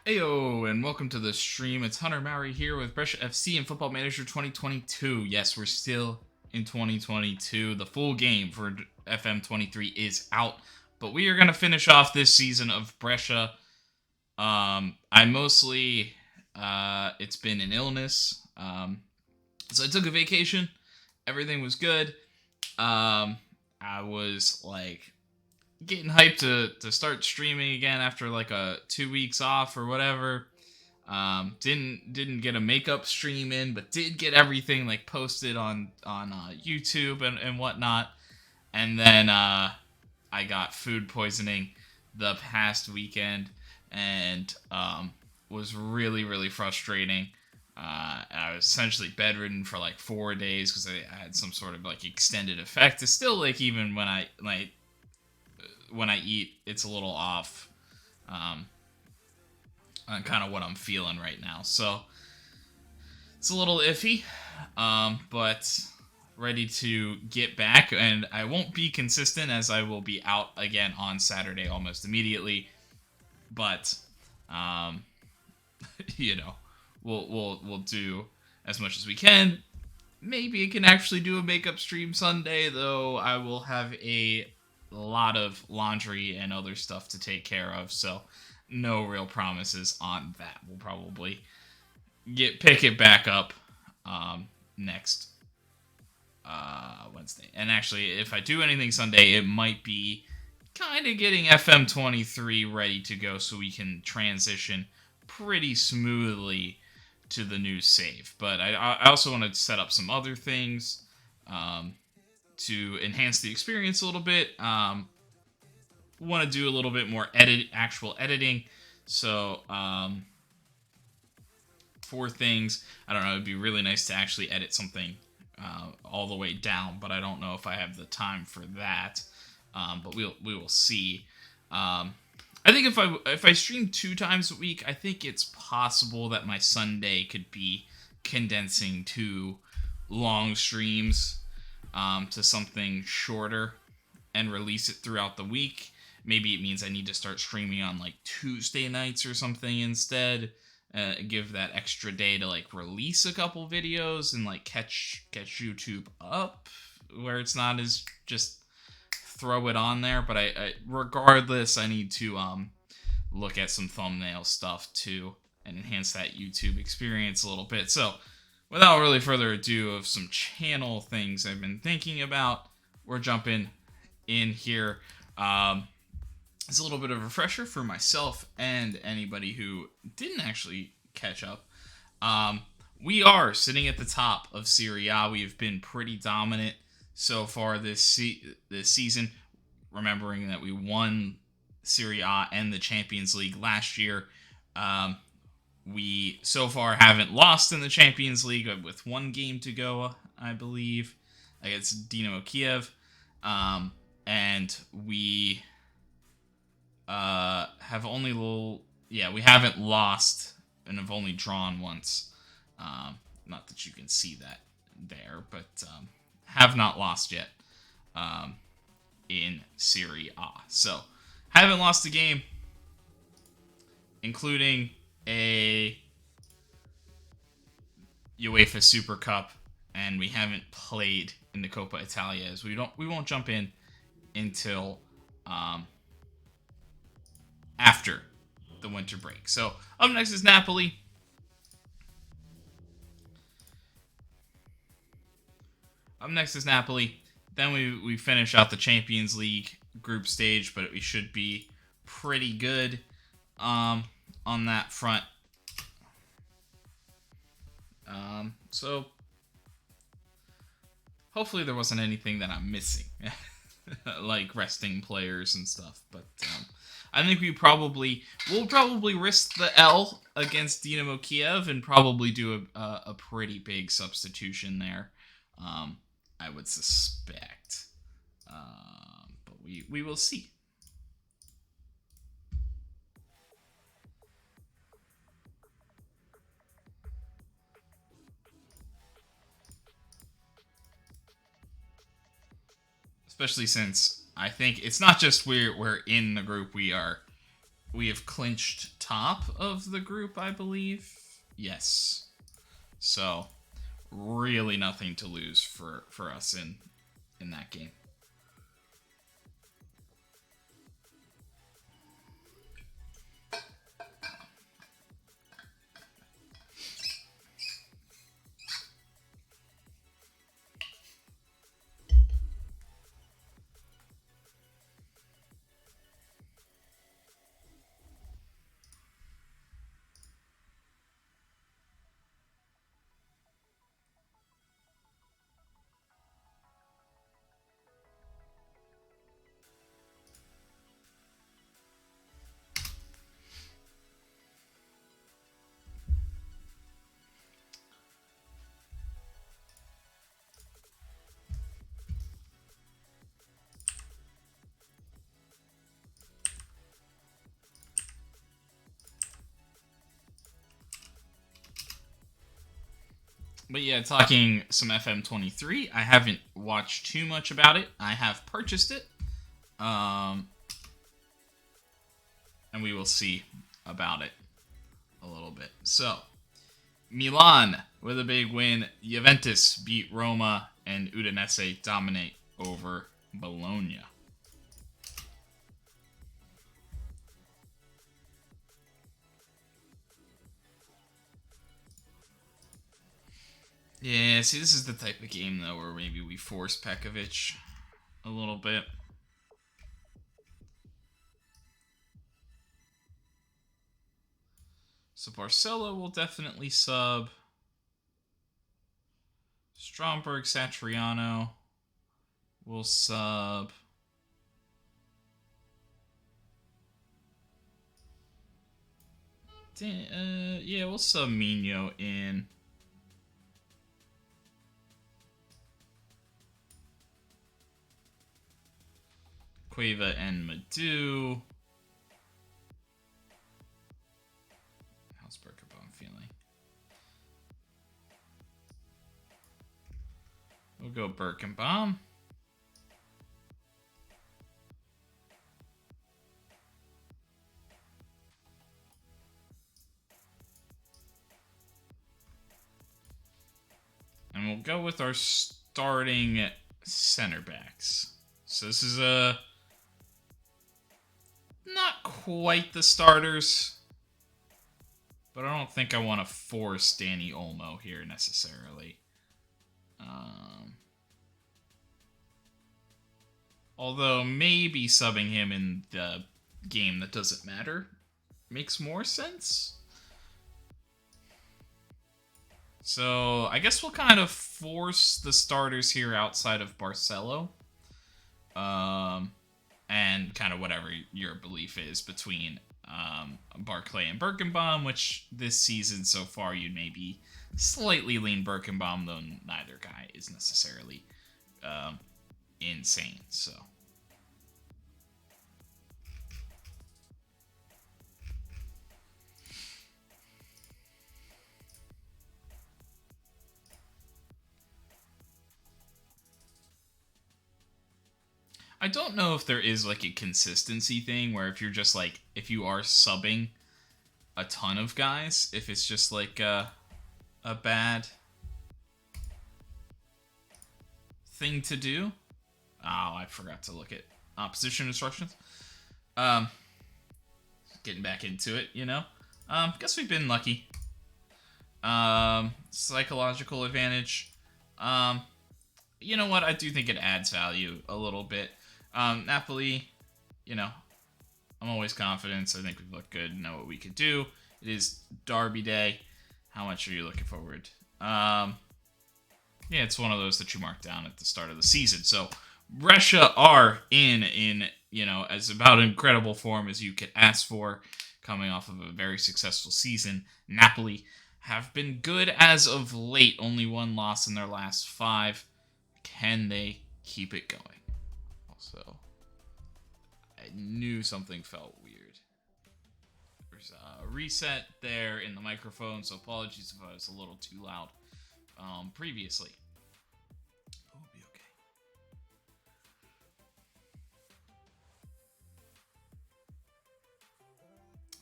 Heyo, and welcome to the stream. It's Hunter Maury here with Brescia FC and Football Manager 2022. Yes, we're still in 2022. The full game for FM23 is out, but we are going to finish off this season of Brescia. I mostly, it's been an illness, so I took a vacation. Everything was good. I was like getting hyped to start streaming again after like a 2 weeks off or whatever. Didn't get a makeup stream in, but did get everything like posted on YouTube and whatnot. And then I got food poisoning the past weekend, and was really frustrating. I was essentially bedridden for like 4 days because I had some sort of like extended effect. It's still like even when I eat, it's a little off on kind of what I'm feeling right now. So it's a little iffy, but ready to get back. And I won't be consistent as I will be out again on Saturday almost immediately. But, you know, we'll do as much as we can. Maybe I can actually do a makeup stream Sunday, though I will have a lot of laundry and other stuff to take care of, so no real promises on that. We'll probably pick it back up next Wednesday. And actually, if I do anything Sunday, it might be kind of getting FM23 ready to go so we can transition pretty smoothly to the new save. But I also want to set up some other things to enhance the experience a little bit. Want to do a little bit more actual editing. So for things, I don't know, it'd be really nice to actually edit something all the way down, but I don't know if I have the time for that. But we will see. I think if I stream 2 times a week, I think it's possible that my Sunday could be condensing 2 long streams to something shorter and release it throughout the week. Maybe it means I need to start streaming on like Tuesday nights or something instead. Give that extra day to like release a couple videos and like catch YouTube up where it's not as just throw it on there. But I regardless, I need to look at some thumbnail stuff too and enhance that YouTube experience a little bit. So without really further ado, of some channel things I've been thinking about, we're jumping in here. It's a little bit of a refresher for myself and anybody who didn't actually catch up. We are sitting at the top of Serie A. We have been pretty dominant so far this season, remembering that we won Serie A and the Champions League last year. We so far haven't lost in the Champions League with 1 game to go, I believe, against Dynamo Kyiv. And we have only we haven't lost and have only drawn once. Not that you can see that there, but have not lost yet in Serie A. So haven't lost a game, including a UEFA Super Cup, and we haven't played in the Coppa Italia, as we won't jump in until after the winter break. So up next is Napoli. Then we finish out the Champions League group stage, but we should be pretty good on that front. So hopefully there wasn't anything that I'm missing, like resting players and stuff. But I think we'll probably risk the L against Dynamo Kyiv and probably do a pretty big substitution there. I would suspect, but we will see. Especially since I think it's not just we're in the group, we have clinched top of the group, I believe. Yes. So, really nothing to lose for us in that game. But yeah, talking some FM23, I haven't watched too much about it. I have purchased it. And we will see about it a little bit. So, Milan with a big win. Juventus beat Roma, and Udinese dominate over Bologna. Yeah, see, this is the type of game, though, where maybe we force Pekovic a little bit. So Barcelo will definitely sub. Stromberg, Satriano will sub. Yeah, we'll sub Mino in. Cueva and Madu. How's Berkebone feeling? We'll go Birkenbaum. And we'll go with our starting center backs. So this is not quite the starters, but I don't think I want to force Danny Olmo here necessarily. Although maybe subbing him in the game that doesn't matter makes more sense. So I guess we'll kind of force the starters here outside of Barcelo. And kind of whatever your belief is between Barclay and Birkenbaum, which this season so far you'd maybe slightly lean Birkenbaum, though neither guy is necessarily insane. So I don't know if there is like a consistency thing where if you're just like, if you are subbing a ton of guys, if it's just like a bad thing to do. Oh, I forgot to look at position instructions. Getting back into it, you know. Guess we've been lucky. Psychological advantage. You know what? I do think it adds value a little bit. Napoli, you know, I'm always confident. So I think we've looked good, know what we could do. It is Derby Day. How much are you looking forward? Yeah, it's one of those that you mark down at the start of the season. So Brescia are in you know, as about incredible form as you could ask for, coming off of a very successful season. Napoli have been good as of late. Only one loss in their last 5. Can they keep it going? Also, I knew something felt weird. There's a reset there in the microphone, so apologies if I was a little too loud previously. But we'll be okay.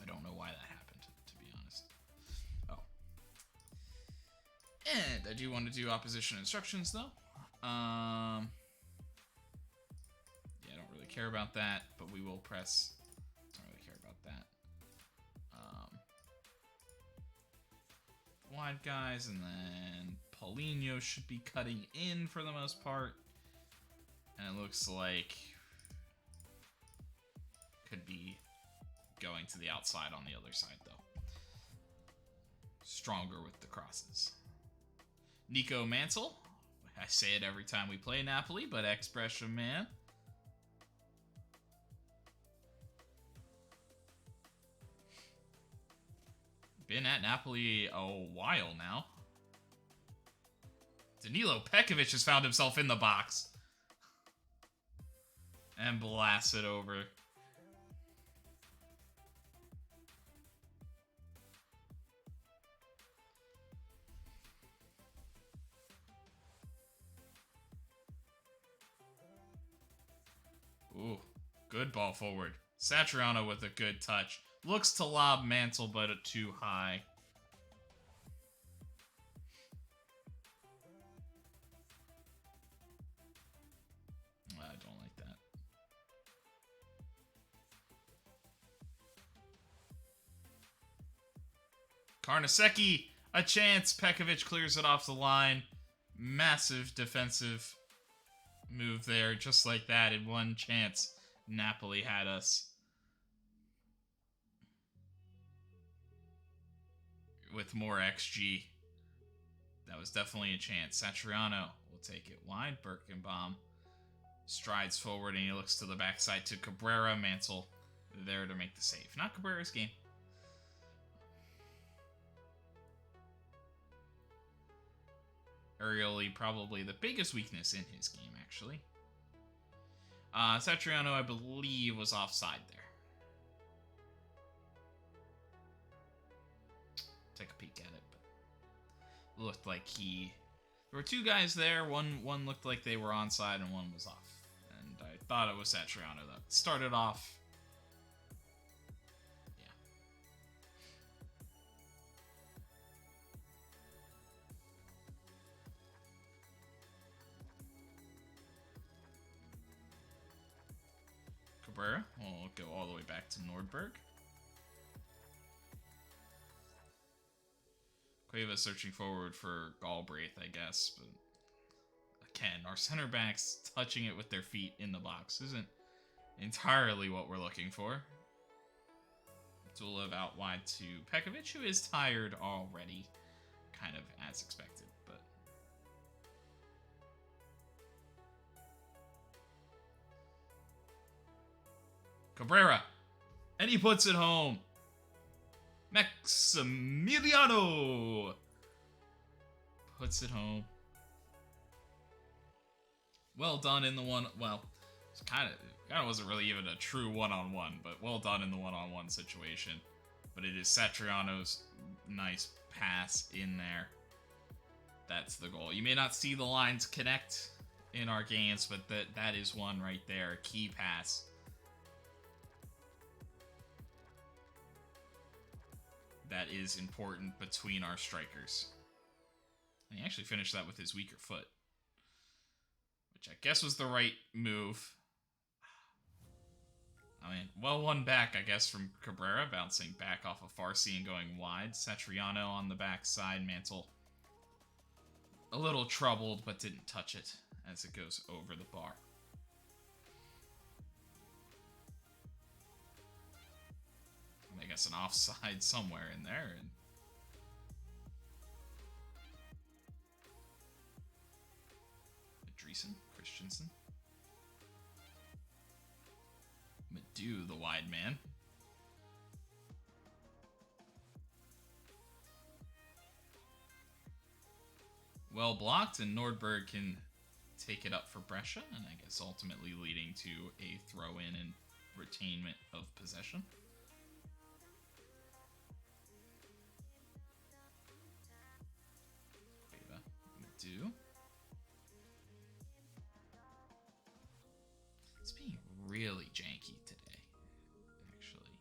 I don't know why that happened. And I do want to do opposition instructions, though. Yeah, I don't really care about that, but we will press. Don't really care about that. Wide guys, and then Paulinho should be cutting in for the most part. And it looks like could be going to the outside on the other side, though. Stronger with the crosses. Nico Mansell. I say it every time we play Napoli, but ex-Brescia man. Been at Napoli a while now. Danilo Pekovic has found himself in the box. And blasts it over. Ooh, good ball forward. Satriano with a good touch. Looks to lob Mansell, but too high. I don't like that. Karnasecki, a chance. Pekovic clears it off the line. Massive defensive move there, just like that. In one chance, Napoli had us. With more XG. That was definitely a chance. Satriano will take it wide. Birkenbaum strides forward and he looks to the backside to Cabrera. Mansell there to make the save. Not Cabrera's game. Aerially, probably the biggest weakness in his game, actually. Satriano, I believe, was offside there. Take a peek at it, but looked like there were two guys there. One looked like they were onside and one was off. And I thought it was Satriano that started off. Yeah. Cabrera will go all the way back to Nordberg. Kyiv searching forward for Galbraith, I guess, but again, our center backs touching it with their feet in the box isn't entirely what we're looking for. Dulev out wide to Pekovic, who is tired already, kind of as expected, but Cabrera, and he puts it home. Maximiliano puts it home. Well done in the one. Well, it's kind of wasn't really even a true one-on-one, but well done in the one-on-one situation. But it is Satriano's nice pass in there. That's the goal. You may not see the lines connect in our games, but that is one right there. A key pass. That is important between our strikers. And he actually finished that with his weaker foot, which I guess was the right move. I mean, well won back, I guess, from Cabrera, bouncing back off of Farsi and going wide. Satriano on the backside. Mansell a little troubled, but didn't touch it as it goes over the bar. I guess an offside somewhere in there. And Christensen. Madu, the wide man. Well blocked, and Nordberg can take it up for Brescia, and I guess ultimately leading to a throw-in and retainment of possession. Do. It's being really janky today, actually.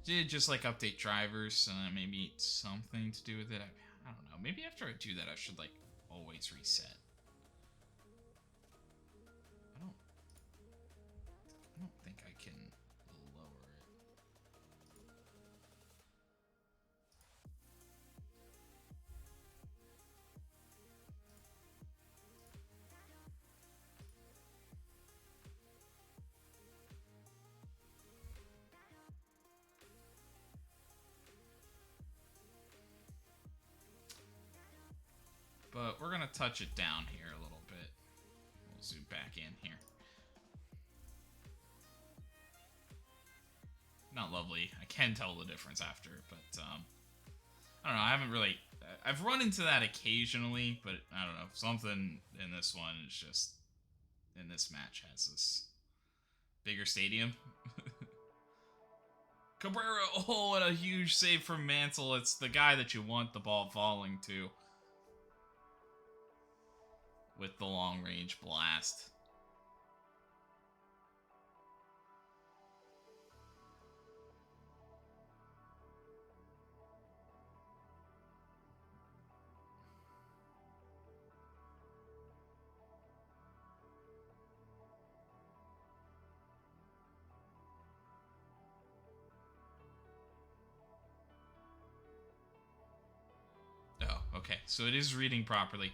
Did just like update drivers, maybe something to do with it. I don't know. Maybe after I do that, I should, like, always reset. I don't think I can lower it. But we're going to touch it down here a little bit. We'll zoom back in here. Not lovely. I can tell the difference after, but I don't know. I haven't really... I've run into that occasionally, but I don't know. Something in this one is just... In this match has this bigger stadium. Cabrera! Oh, what a huge save from Mantle. It's the guy that you want the ball falling to. With the long-range blast. Oh, okay. So it is reading properly.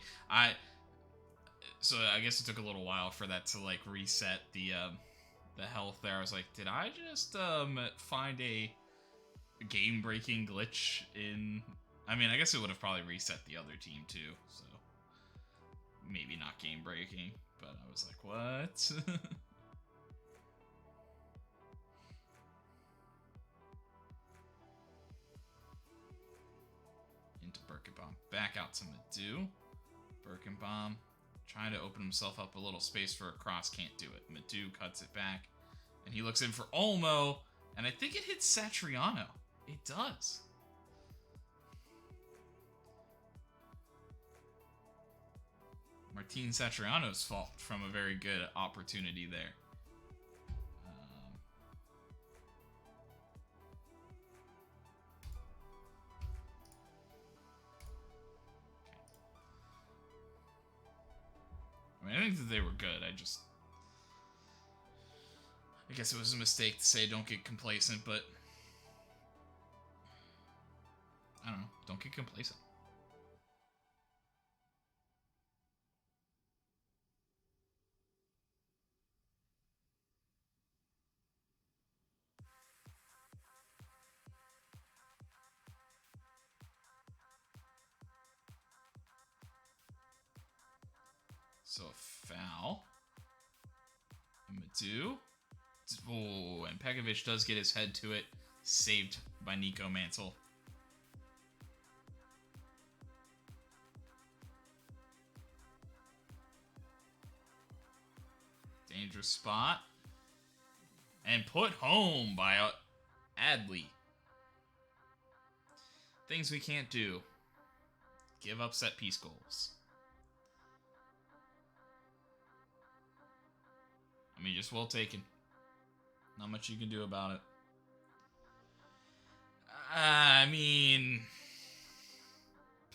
So I guess it took a little while for that to, like, reset the health there. I was like, did I just find a game-breaking glitch in... I mean, I guess it would have probably reset the other team too, so maybe not game-breaking, but I was like, what? Into Birkenbaum. Back out to Madu. Birkenbaum trying to open himself up a little space for a cross, can't do it. Madu cuts it back, and he looks in for Olmo, and I think it hits Satriano. It does. Martin Satriano's fault from a very good opportunity there. I mean, I think that they were good. I guess it was a mistake to say don't get complacent, but I don't know. Don't get complacent. So a foul. Madu. Oh, and Pekovic does get his head to it. Saved by Nico Mantle. Dangerous spot. And put home by Adley. Things we can't do. Give up set piece goals. I mean, just well taken. Not much you can do about it. I mean,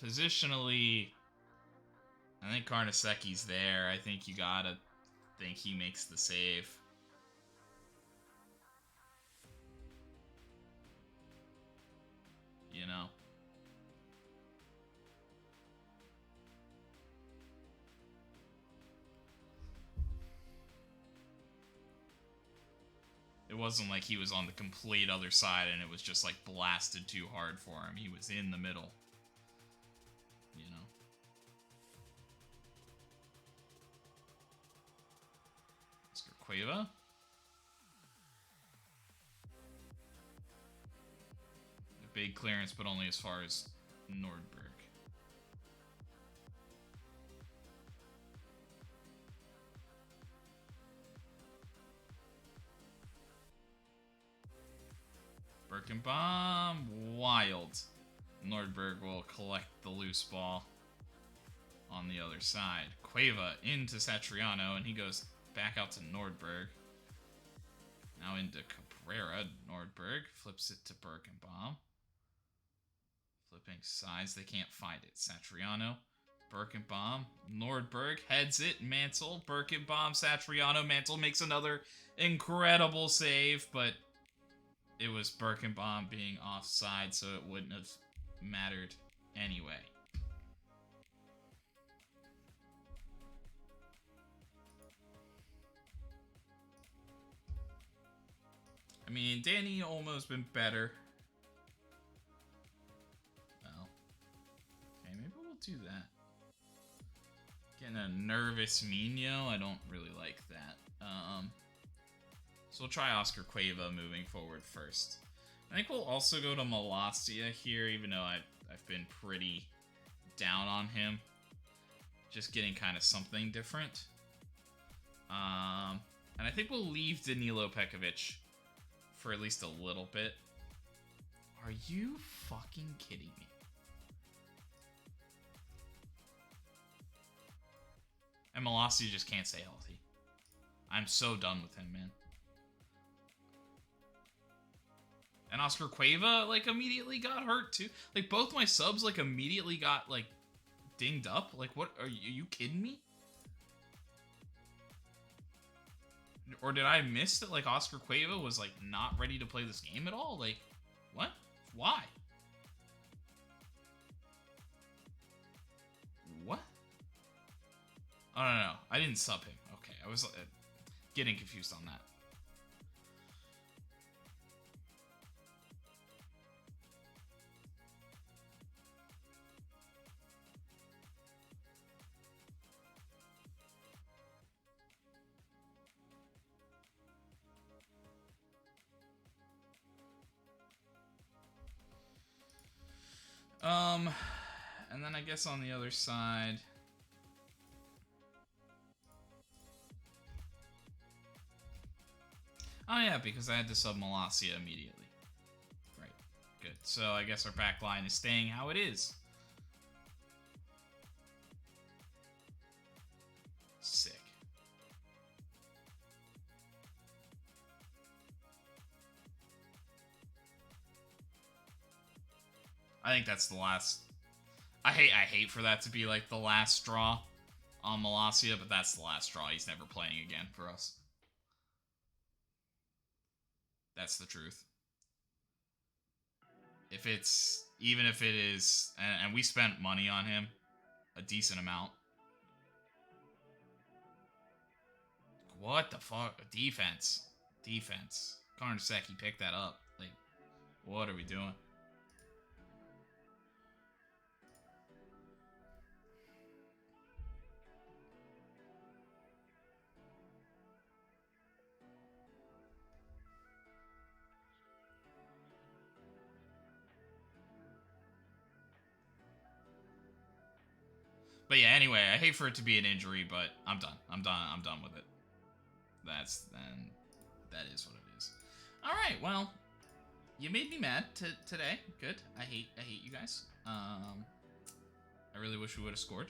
positionally, I think Karnaseki's there. I think you gotta think he makes the save. You know? It wasn't like he was on the complete other side and it was just like blasted too hard for him. He was in the middle. You know? Oscar Cueva. A big clearance, but only as far as Nordberg. Birkenbaum, wild. Nordberg will collect the loose ball on the other side. Cueva into Satriano, and he goes back out to Nordberg. Now into Cabrera. Nordberg flips it to Birkenbaum. Flipping sides, they can't find it. Satriano, Birkenbaum, Nordberg heads it. Mantle, Birkenbaum, Satriano. Mantle makes another incredible save, but it was Birkenbaum being offside, so it wouldn't have mattered anyway. I mean, Danny almost been better. Well, okay, maybe we'll do that. Getting a nervous Mino, I don't really like that. So we'll try Oscar Cueva moving forward first. I think we'll also go to Malacia here, even though I've been pretty down on him. Just getting kind of something different. And I think we'll leave Danilo Pekovic for at least a little bit. Are you fucking kidding me? And Malacia just can't stay healthy. I'm so done with him, man. And Oscar Cueva, like, immediately got hurt, too. Like, both my subs, like, immediately got, like, dinged up. Like, what? Are you kidding me? Or did I miss that, like, Oscar Cueva was, like, not ready to play this game at all? Like, what? Why? What? Oh, no. I didn't sub him. Okay, I was getting confused on that. And then I guess on the other side... Oh yeah, because I had to sub Malacia immediately. Right, good. So I guess our back line is staying how it is. Sick. I think that's the last... I hate for that to be, like, the last straw on Malacia, but that's the last straw. He's never playing again for us. That's the truth. Even if it is, and we spent money on him, a decent amount. What the fuck? Defense. Karnaseki picked that up. Like, what are we doing? But yeah, anyway, I hate for it to be an injury, but I'm done. I'm done with it. That is what it is. All right, well, you made me mad today. Good. I hate you guys. I really wish we would have scored.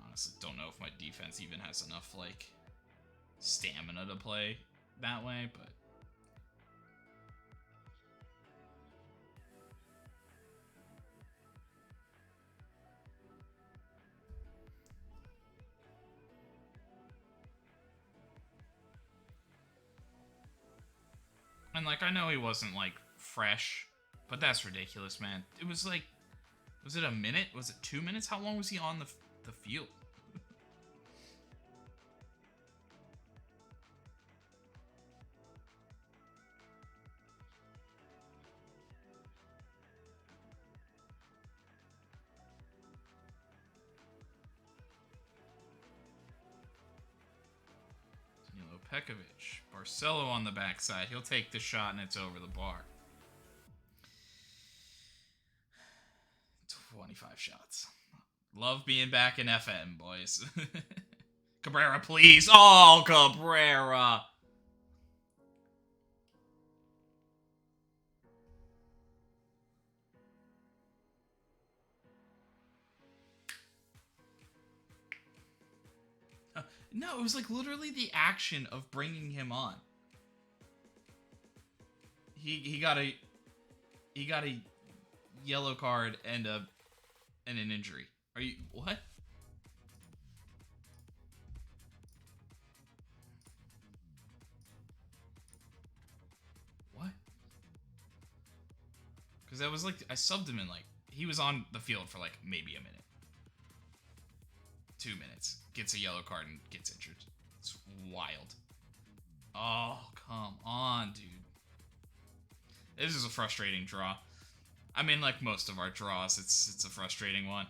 Honestly don't know if my defense even has enough, like, stamina to play that way, but... And, like, I know he wasn't, like, fresh, but that's ridiculous, man. It was, like... Was it a minute? Was it 2 minutes? How long was he on the field? Danilo Pekovic. Barcelo on the backside. He'll take the shot and it's over the bar. 25 shots. Love being back in FM, boys. Cabrera, please. Oh, Cabrera. No, it was like literally the action of bringing him on. He got a yellow card and an injury. Are you what? What? Because that was like I subbed him in like he was on the field for like maybe a minute, 2 minutes, gets a yellow card and gets injured. It's wild. Oh come on, dude. This is a frustrating draw. I mean, like most of our draws, it's a frustrating one.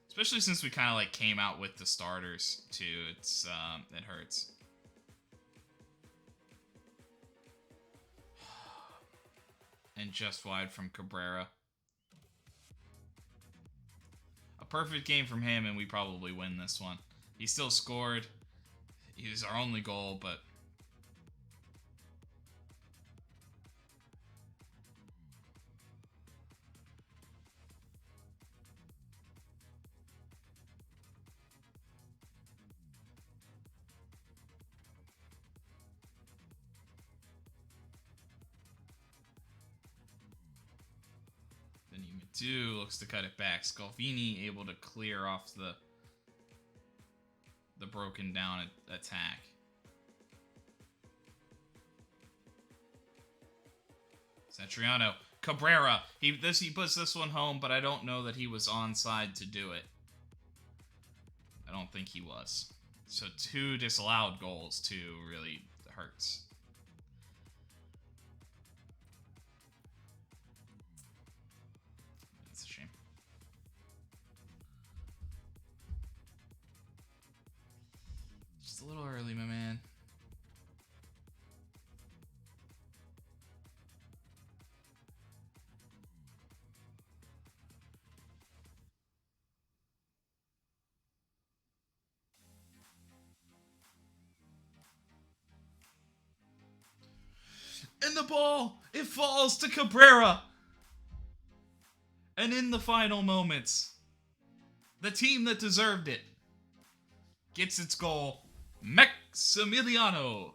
Especially since we kind of like came out with the starters too. It hurts. And just wide from Cabrera. A perfect game from him, and we probably win this one. He still scored. He was our only goal, but then Matu looks to cut it back. Scalvini able to clear off the broken down attack. Satriano. Cabrera. He puts this one home, but I don't know that he was onside to do it. I don't think he was. So 2 disallowed goals too really hurts. That's a shame. Just a little early, my man. And the ball, it falls to Cabrera. And in the final moments, the team that deserved it gets its goal. Maximiliano.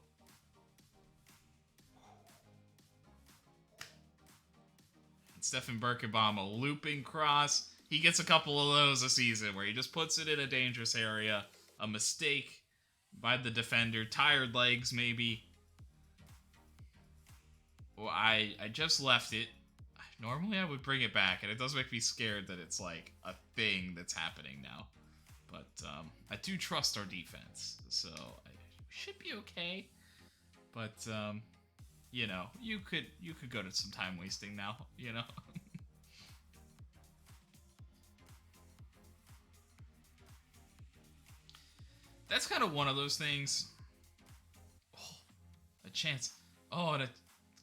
And Stefan Birkenbaum, a looping cross. He gets a couple of those a season where he just puts it in a dangerous area. A mistake by the defender. Tired legs, maybe. Well, I just left it. Normally I would bring it back, and it does make me scared that it's like a thing that's happening now. But I do trust our defense, so I should be okay. But you know, you could go to some time wasting now, you know. That's kind of one of those things. Oh, a chance. Oh, and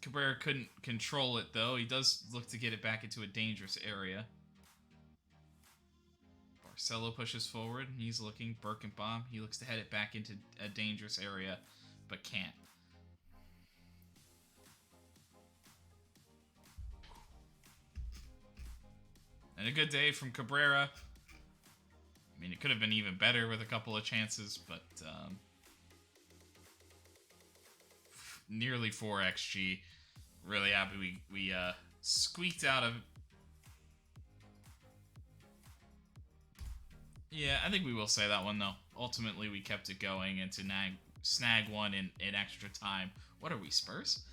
Cabrera couldn't control it, though. He does look to get it back into a dangerous area. Barcelo pushes forward, and he's looking. Birkenbaum, he looks to head it back into a dangerous area, but can't. And a good day from Cabrera. I mean, it could have been even better with a couple of chances, but nearly 4 XG. Really happy we squeaked out of. Yeah, I think we will say that one though. Ultimately, we kept it going, and to snag one in extra time. What are we, Spurs?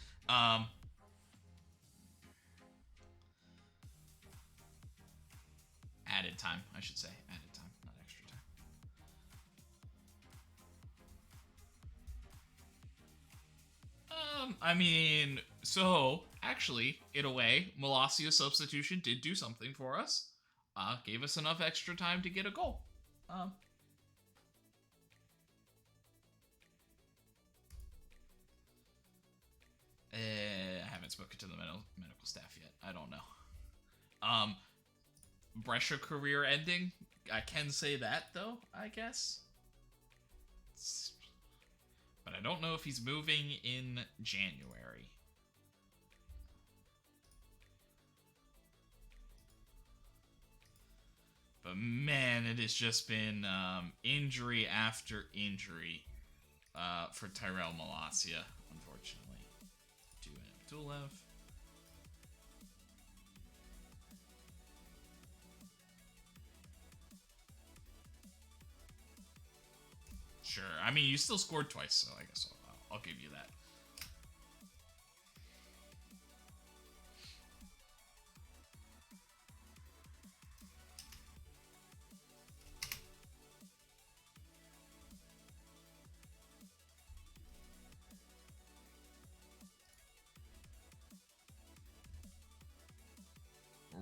Added time, I should say. Added time, not extra time. I mean, so actually, in a way, Malacia's substitution did do something for us. Gave us enough extra time to get a goal. I haven't spoken to the medical staff yet. I don't know. Brescia career ending. I can say that though, I guess. But I don't know if he's moving in January. Man, it has just been injury after injury for Tyrell Malacia, unfortunately. Abdulev. Sure. I mean, you still scored twice, so I guess I'll give you that.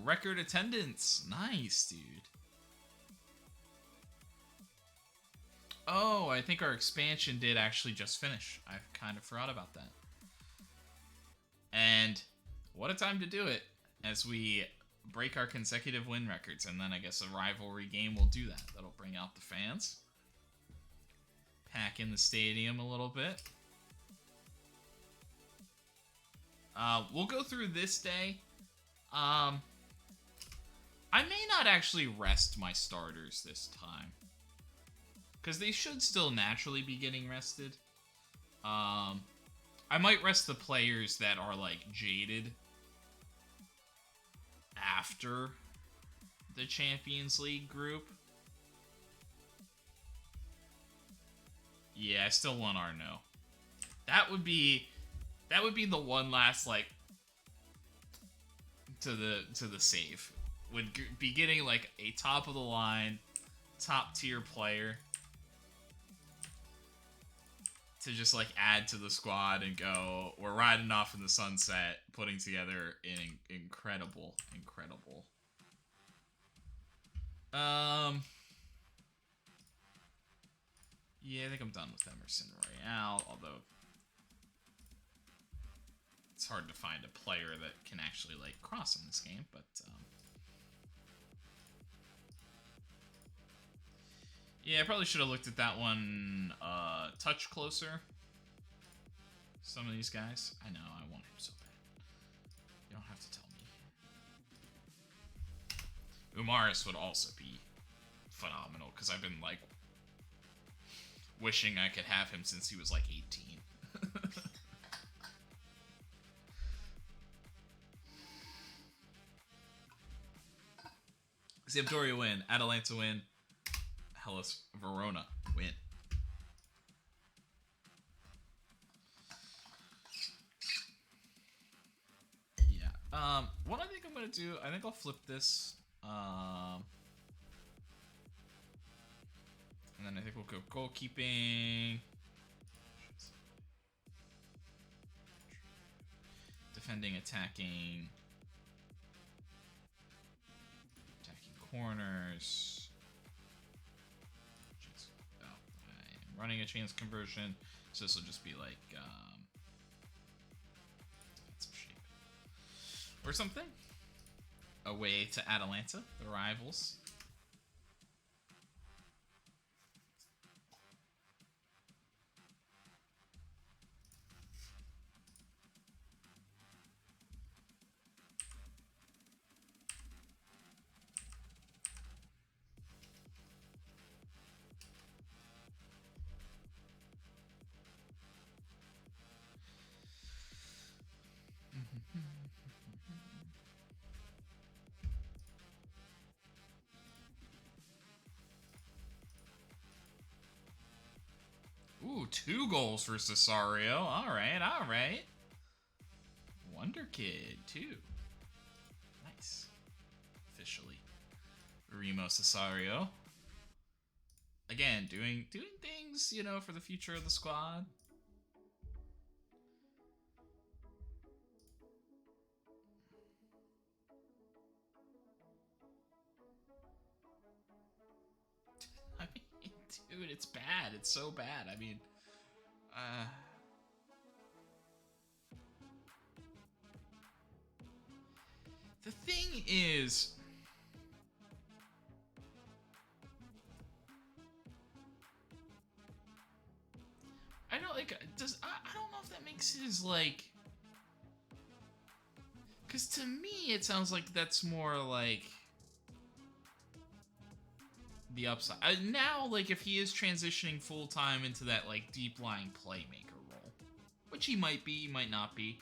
Record attendance. Nice, dude. Oh, I think our expansion did actually just finish. I kind of forgot about that. And what a time to do it as we break our consecutive win records. And then I guess a rivalry game will do that. That'll bring out the fans. Pack in the stadium a little bit. We'll go through this day. I may not actually rest my starters this time, because they should still naturally be getting rested. I might rest the players that are, like, jaded after the Champions League group. Yeah, I still want Arnaud. That would be the one last, like, to the save. Would be getting, like, a top of the line, top tier player to just, like, add to the squad and go, we're riding off in the sunset, putting together an incredible. Yeah, I think I'm done with Emerson Royale, although it's hard to find a player that can actually, like, cross in this game, but yeah, I probably should have looked at that one touch closer. Some of these guys. I know, I want him so bad. You don't have to tell me. Umaris would also be phenomenal, because I've been, like, wishing I could have him since he was, like, 18. Sampdoria win. Atalanta win. Hellas Verona win. Yeah. What I think I'm gonna do, I think I'll flip this. And then I think we'll go goalkeeping. Defending, attacking. Attacking corners. I'm running a chance conversion. So this will just be like some shape. Or something. Away to Atalanta, the rivals. Ooh, 2 goals for Cesario. All right. Wonder Kid, 2. Nice. Officially. Remo Cesario. Again, doing things, you know, for the future of the squad. I mean, dude, it's bad. It's so bad. I mean, the thing is, I don't like. I don't know if that makes his, like, because to me it sounds like that's more like the upside. Now, like, if he is transitioning full-time into that, like, deep-lying playmaker role, which he might be, he might not be,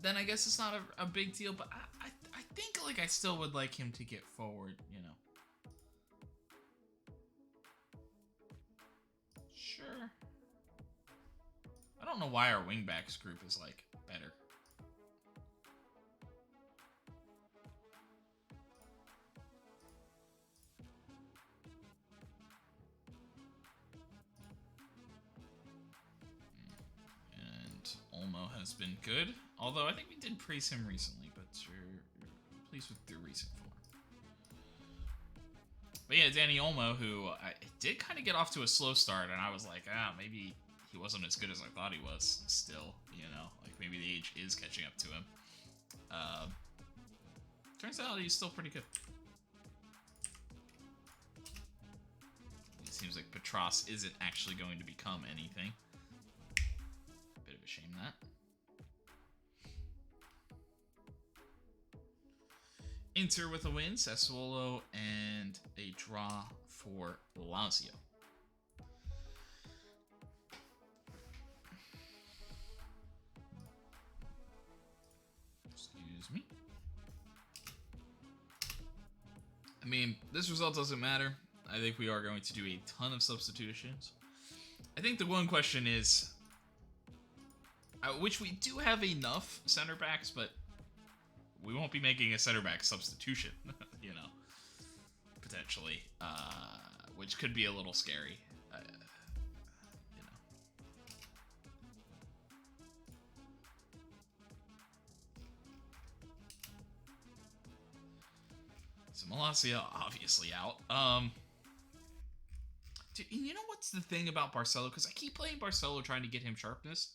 then I guess it's not a big deal, but I think, like, I still would like him to get forward, you know. Sure. I don't know why our wingbacks group is, like, better. And Olmo has been good, although I think we did praise him recently, but you're pleased with the recent form. But yeah, Danny Olmo, who did kind of get off to a slow start, and I was like, maybe he wasn't as good as I thought he was still, you know? Like, maybe the age is catching up to him. Turns out he's still pretty good. It seems like Petros isn't actually going to become anything. Bit of a shame, that. Inter with a win, Sassuolo, and a draw for Lazio. Excuse me. I mean, this result doesn't matter. I think we are going to do a ton of substitutions. I think the one question is, which we do have enough center backs, but we won't be making a center back substitution, you know, potentially, which could be a little scary, you know. So Malacia obviously out. Dude, you know what's the thing about Barcelo? Because I keep playing Barcelo trying to get him sharpness,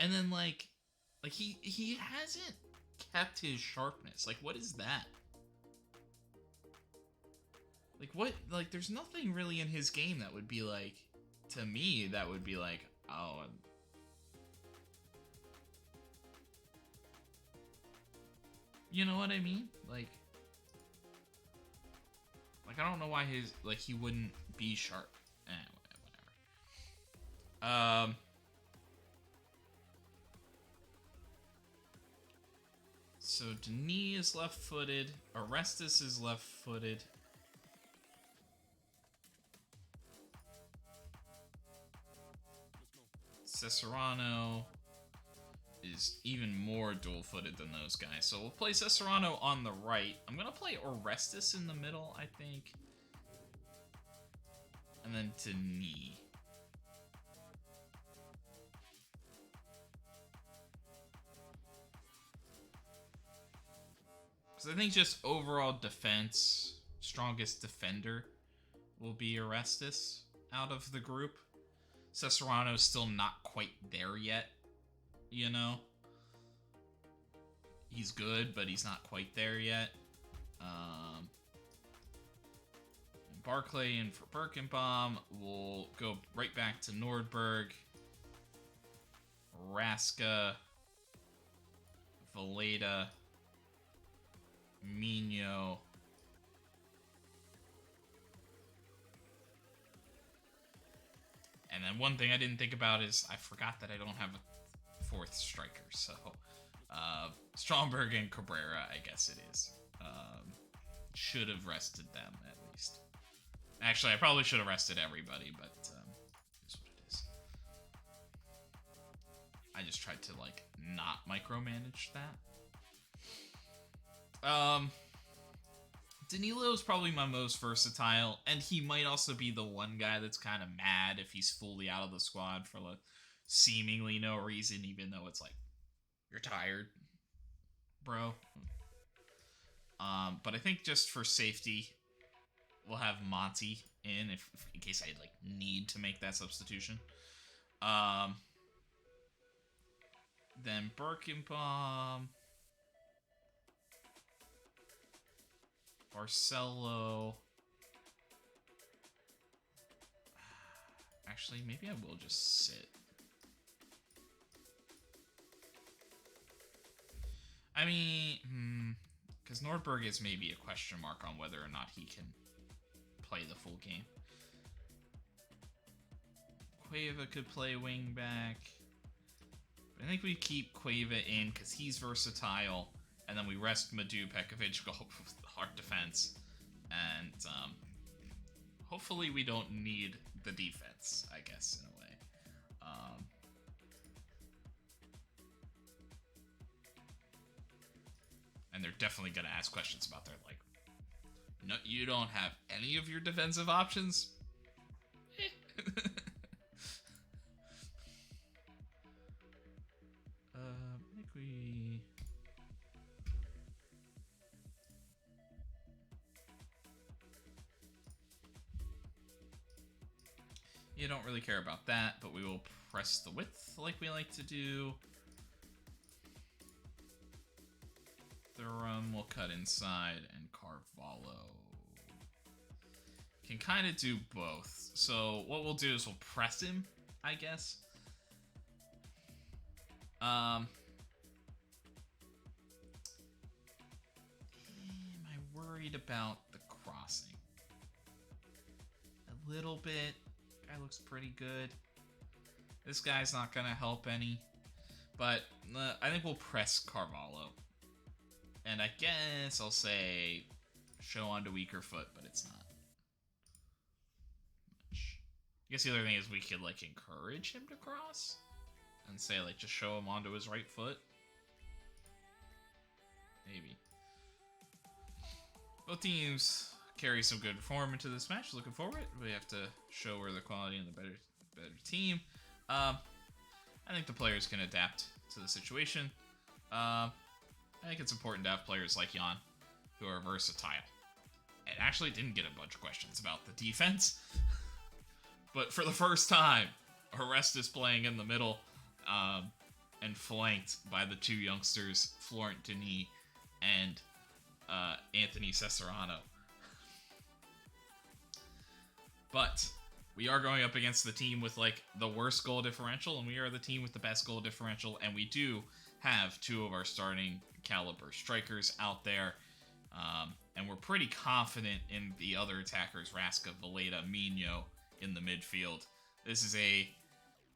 and then like he hasn't kept his sharpness. Like, what is that? Like, what? Like, there's nothing really in his game that would be like, to me, that would be like, oh. You know what I mean? Like, I don't know why his, like, he wouldn't be sharp. Whatever. So Denis is left-footed. Orestes is left-footed. Cesarano is even more dual-footed than those guys. So we'll play Cesarano on the right. I'm going to play Orestes in the middle, I think. And then Denis. Because I think just overall defense, strongest defender will be Orestes out of the group. Cesarano's still not quite there yet, you know? He's good, but he's not quite there yet. Barclay in for Birkenbaum. We'll go right back to Nordberg. Raska. Valeda. Mino. And then one thing I didn't think about is I forgot that I don't have a fourth striker. So Stromberg and Cabrera, I guess it is. Should have rested them at least. Actually, I probably should have rested everybody, but it is what it is. I just tried to, like, not micromanage that. Danilo is probably my most versatile, and he might also be the one guy that's kind of mad if he's fully out of the squad for, like, seemingly no reason, even though it's like, you're tired, bro. But I think just for safety, we'll have Monty in in case I, like, need to make that substitution. Then Birkenbaum. Barcelo. Actually, maybe I will just sit. I mean, Because Nordberg is maybe a question mark on whether or not he can play the full game. Cueva could play wing back. But I think we keep Cueva in because he's versatile. And then we rest Madu Pekovic, go with hard defense. And hopefully we don't need the defense, I guess, in a way. And they're definitely going to ask questions about their, like, no, you don't have any of your defensive options? I think we... You don't really care about that, but we will press the width like we like to do. Thuram will cut inside, and Carvalho can kind of do both. So what we'll do is we'll press him, I guess. Am I worried about the crossing? A little bit. Guy looks pretty good. This guy's not gonna help any. But I think we'll press Carvalho. And I guess I'll say show onto weaker foot, but it's not much. I guess the other thing is we could, like, encourage him to cross and say, like, just show him onto his right foot. Maybe. Both teams carry some good form into this match. Looking forward. We have to show we're the quality and the better team. I think the players can adapt to the situation. I think it's important to have players like Jan who are versatile. And actually didn't get a bunch of questions about the defense. But for the first time, Arrest is playing in the middle and flanked by the two youngsters, Florent Denis and Anthony Cesarano. But we are going up against the team with, like, the worst goal differential, and we are the team with the best goal differential, and we do have two of our starting caliber strikers out there, and we're pretty confident in the other attackers, Raska, Valeda, Mino in the midfield. This is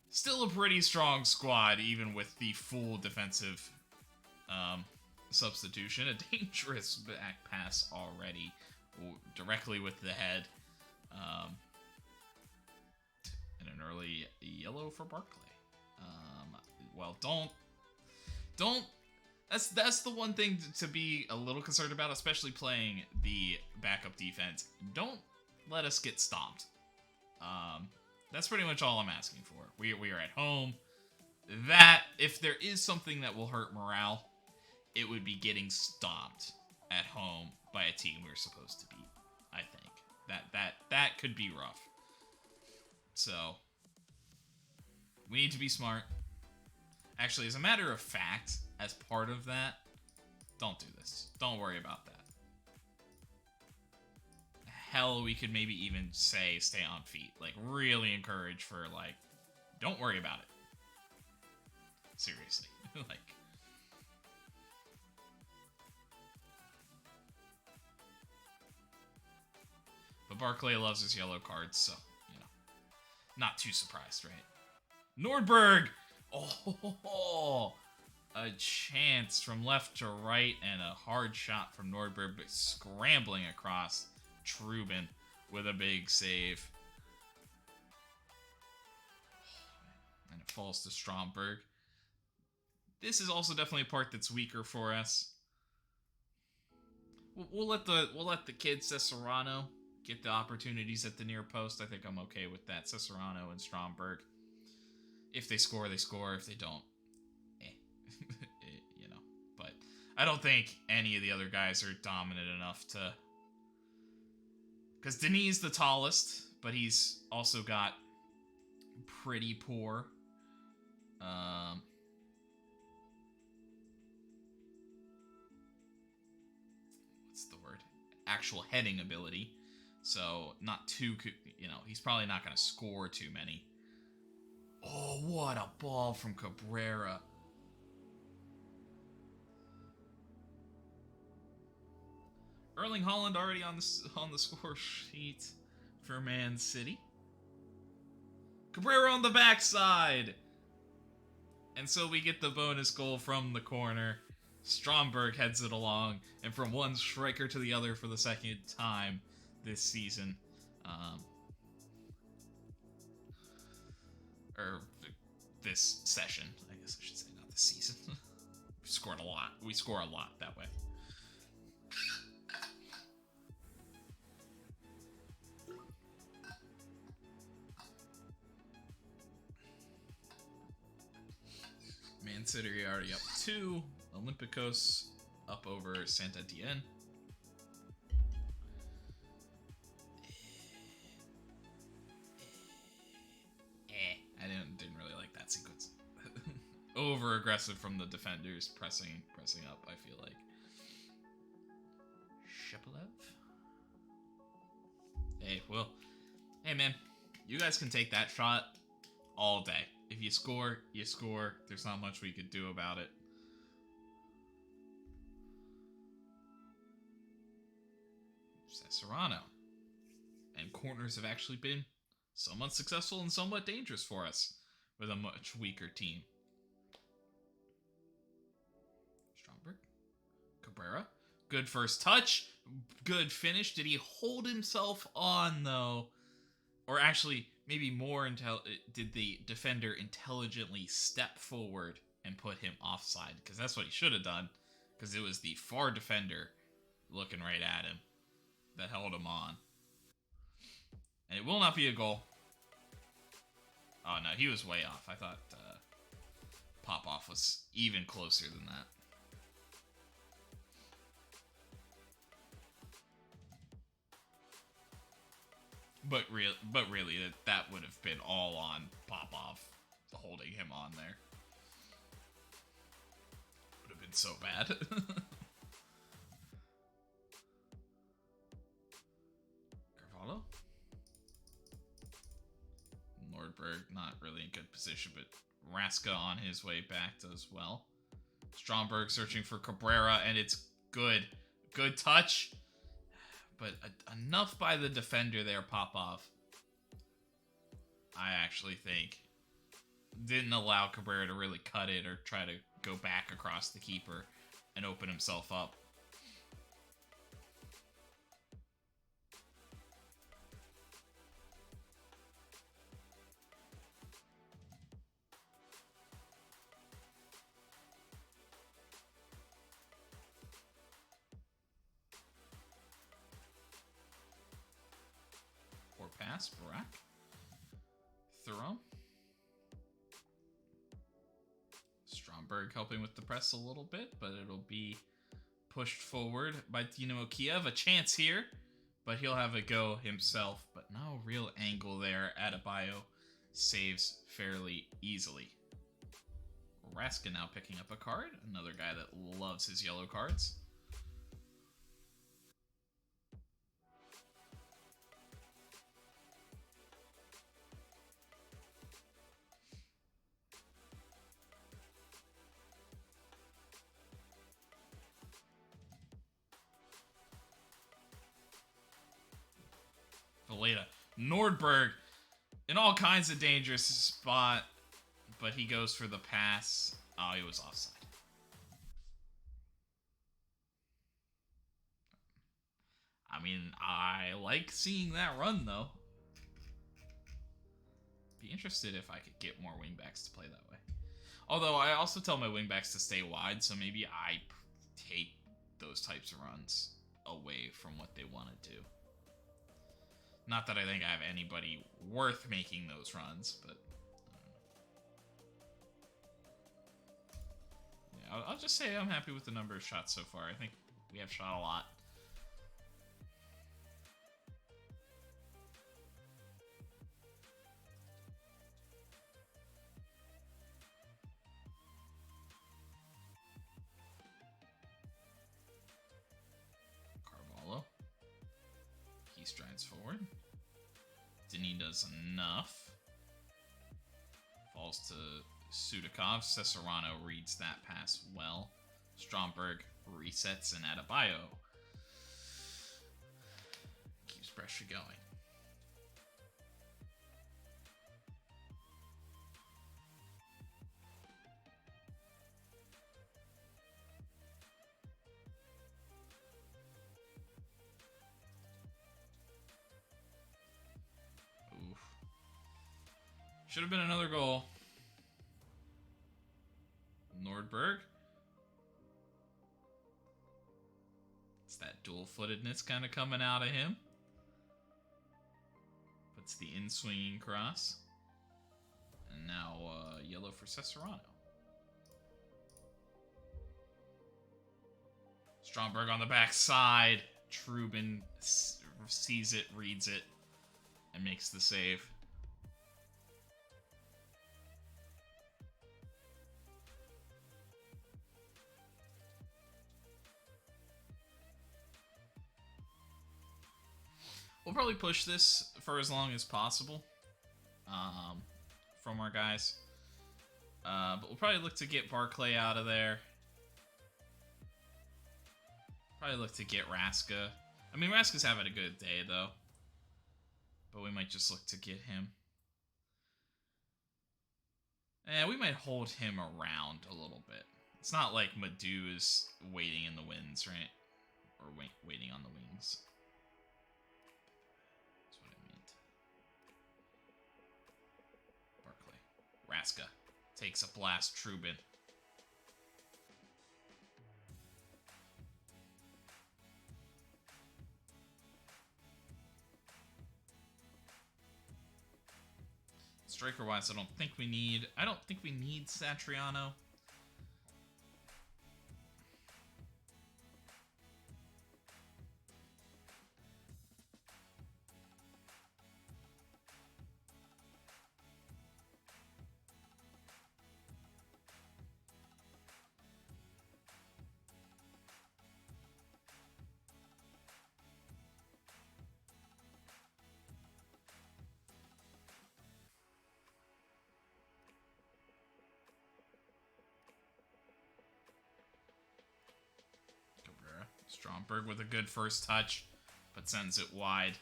still a pretty strong squad, even with the full defensive substitution. A dangerous back pass already, directly with the head, and an early yellow for Barclay. Well, don't. That's the one thing to be a little concerned about, especially playing the backup defense. Don't let us get stomped. That's pretty much all I'm asking for. We are at home. That, if there is something that will hurt morale, it would be getting stomped at home by a team we're supposed to beat. I think that could be rough. So we need to be smart. Actually, as a matter of fact, as part of that, don't do this. Don't worry about that. Hell, we could maybe even say stay on feet. Like, really encourage for, like, don't worry about it. Seriously. Like, but Barclay loves his yellow cards, so, you know, not too surprised, right? Nordberg! Oh, a chance from left to right and a hard shot from Nordberg, but scrambling across Trubin with a big save. And it falls to Stromberg. This is also definitely a part that's weaker for us. We'll let the kid Cesarano get the opportunities at the near post. I think I'm okay with that. Cesarano and Stromberg. If they score, they score. If they don't, you know. But I don't think any of the other guys are dominant enough to... Because Denis is the tallest, but he's also got pretty poor... what's the word? Actual heading ability. So, not too... You know, he's probably not going to score too many. Oh, what a ball from Cabrera. Erling Haaland already on the score sheet for Man City. Cabrera on the backside. And so we get the bonus goal from the corner. Stromberg heads it along, and from one striker to the other for the second time this season. Or this session, I guess I should say, not this season. We scored a lot. We score a lot that way. Man City already up 2. Olympiacos up over Saint-Étienne. I didn't really like that sequence. Over aggressive from the defenders, pressing up, I feel like. Shepelev. Hey, well, hey man, you guys can take that shot all day. If you score, you score. There's not much we could do about it. Serrano. And corners have actually been somewhat successful and somewhat dangerous for us with a much weaker team. Stromberg. Cabrera. Good first touch. Good finish. Did he hold himself on, though? Or actually, maybe more did the defender intelligently step forward and put him offside? Because that's what he should have done. Because it was the far defender looking right at him that held him on. And it will not be a goal. Oh, no, he was way off. I thought Popov was even closer than that. But really, that would have been all on Popov holding him on there. Would have been so bad. Carvalho. Nordberg not really in good position, but Raska on his way back does well. Stromberg searching for Cabrera, and it's good. Good touch. But enough by the defender there, Popov. I actually think didn't allow Cabrera to really cut it or try to go back across the keeper and open himself up. Poor pass, Barak. Throw. Stromberg helping with the press a little bit, but it'll be pushed forward by Dynamo Kyiv. A chance here, but he'll have a go himself. But no real angle there. Adebayo saves fairly easily. Raska now picking up a card. Another guy that loves his yellow cards. Valeta. Nordberg in all kinds of dangerous spot, but he goes for the pass. Oh, he was offside. I mean, I like seeing that run, though. Be interested if I could get more wingbacks to play that way. Although, I also tell my wingbacks to stay wide, so maybe I take those types of runs away from what they want to do. Not that I think I have anybody worth making those runs, but yeah, I'll just say I'm happy with the number of shots so far. I think we have shot a lot. Carvalho. He strides forward. Denis does enough. Falls to Sudakov. Cesarano reads that pass well. Stromberg resets, and Adebayo Brescia going? Oof. Should have been another goal. Nordberg. It's that dual-footedness kind of coming out of him. Puts the in-swinging cross. And now yellow for Cesarano. Stromberg on the backside. Trubin sees it, reads it, and makes the save. We'll probably push this for as long as possible from our guys. But we'll probably look to get Barclay out of there. Probably look to get Raska. I mean, Raska's having a good day, though. But we might just look to get him. We might hold him around a little bit. It's not like Madhu is waiting in the wings, right? Or waiting on the wings. That's what I meant. Barclay. Raska takes a blast. Trubin. Striker-wise, I don't think we need Satriano. Stromberg with a good first touch, but sends it wide.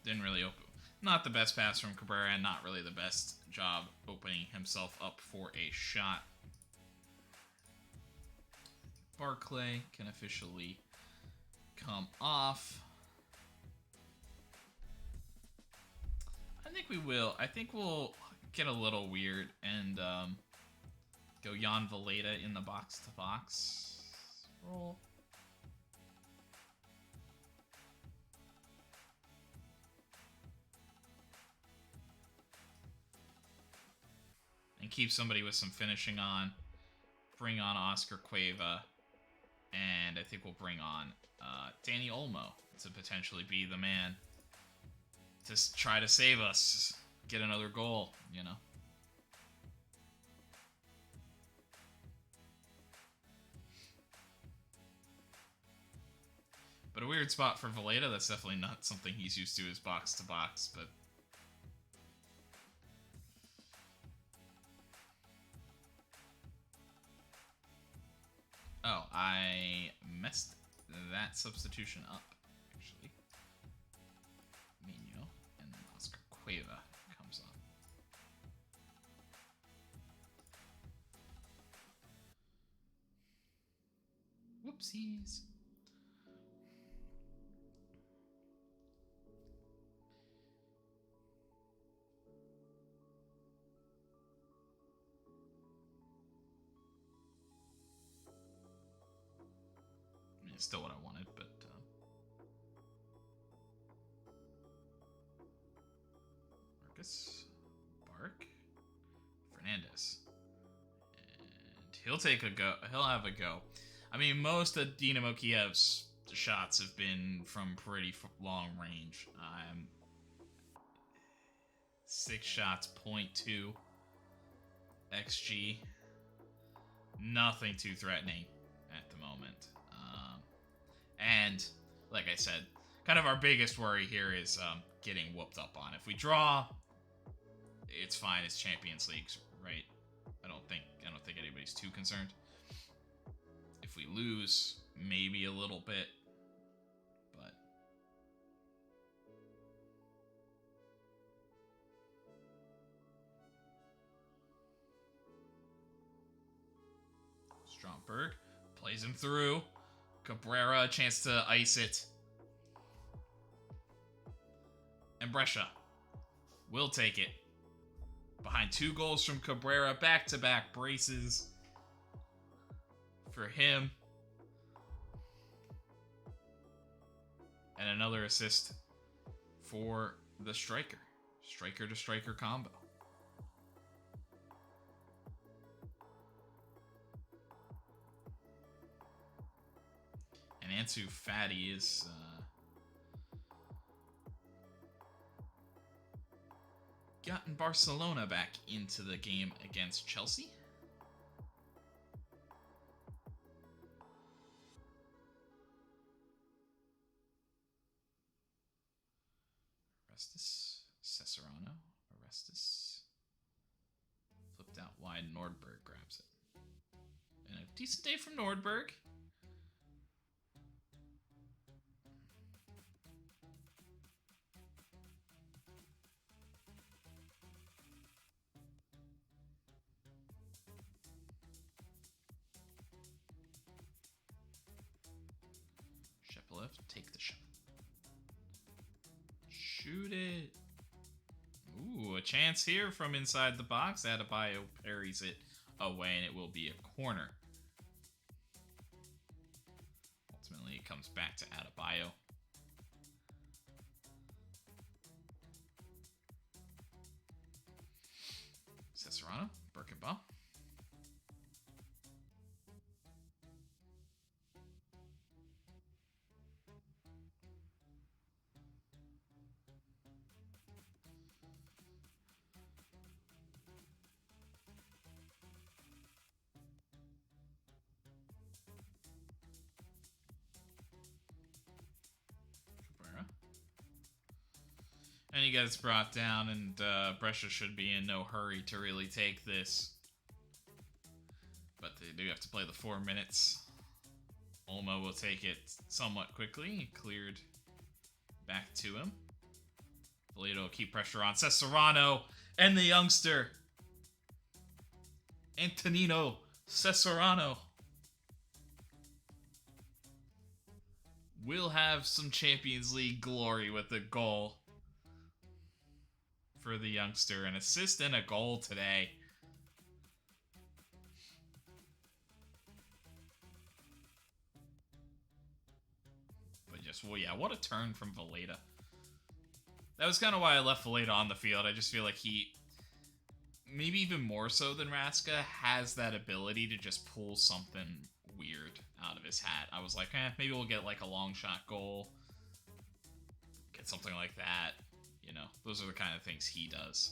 Didn't really open. Not the best pass from Cabrera, and not really the best job opening himself up for a shot. Barclay can officially come off. I think we will. I think we'll get a little weird and go Jan Valeta in the box-to-box role. And keep somebody with some finishing on. Bring on Oscar Cueva. And I think we'll bring on Danny Olmo to potentially be the man to try to save us. Get another goal, you know. But a weird spot for Valeta. That's definitely not something he's used to, is box to box, but oh, I messed that substitution up, actually. Mino, and then Oscar Cueva comes on. Whoopsies. Still what I wanted, but Marcus, Bark, Fernandez, and he'll take a go. He'll have a go. I mean, most of Dynamo Kyiv's shots have been from pretty long range. 6 shots, 0.2 XG. Nothing too threatening at the moment. And, like I said, kind of our biggest worry here is getting whooped up on. If we draw, it's fine. It's Champions League, right? I don't think anybody's too concerned. If we lose, maybe a little bit, but Nordberg plays him through. Cabrera, a chance to ice it. And Brescia will take it. Behind 2 goals from Cabrera, back-to-back braces for him. And another assist for the striker. Striker-to-striker combo. And Ansu Fati is gotten Barcelona back into the game against Chelsea. Orestes, Cesarano, Orestes. Flipped out wide, Nordberg grabs it. And a decent day from Nordberg. Shepelev, take the shot. Shoot it. Ooh, a chance here from inside the box. Adebayo parries it away, and it will be a corner. Ultimately, it comes back to Adebayo. Cesarano, Birkenbaugh. And he gets brought down, and Brescia should be in no hurry to really take this. But they do have to play the 4 minutes. Olmo will take it somewhat quickly. He cleared back to him. Polito will keep pressure on Cesarano and the youngster, Antonino Cesarano. Will have some Champions League glory with a goal for the youngster. An assist and a goal today. But just, well, yeah, what a turn from Valletta. That was kind of why I left Valletta on the field. I just feel like he, maybe even more so than Raska, has that ability to just pull something weird out of his hat. I was like, maybe we'll get like a long shot goal. Get something like that. You know, those are the kind of things he does.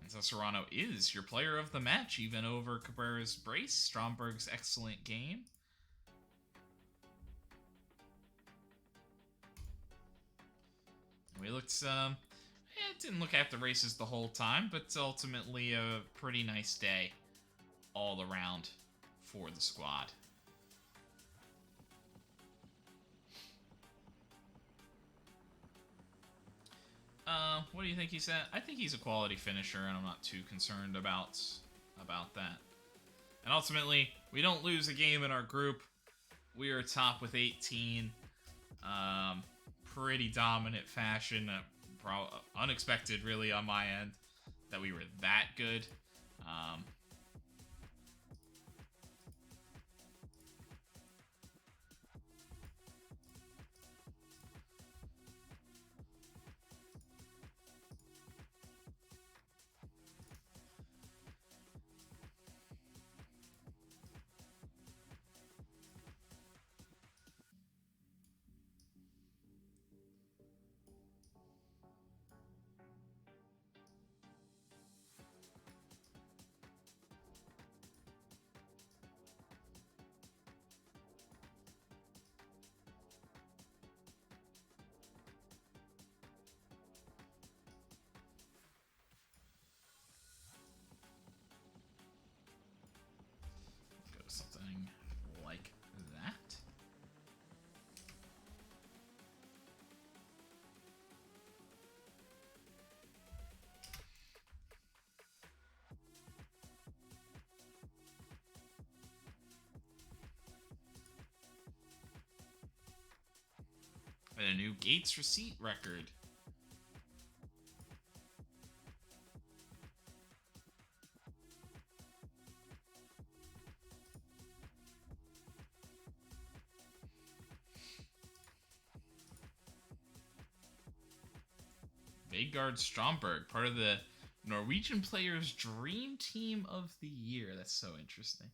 And so Serrano is your player of the match, even over Cabrera's brace. Stromberg's excellent game. We looked, it didn't look at the races the whole time, but ultimately a pretty nice day all around for the squad. What do you think he's at? I think he's a quality finisher, and I'm not too concerned about that. And ultimately, we don't lose a game in our group. We are top with 18. Pretty dominant fashion. Unexpected, really, on my end, that we were that good. And a new Gates receipt record. Vegard Stromberg, part of the Norwegian Players' Dream Team of the Year. That's so interesting.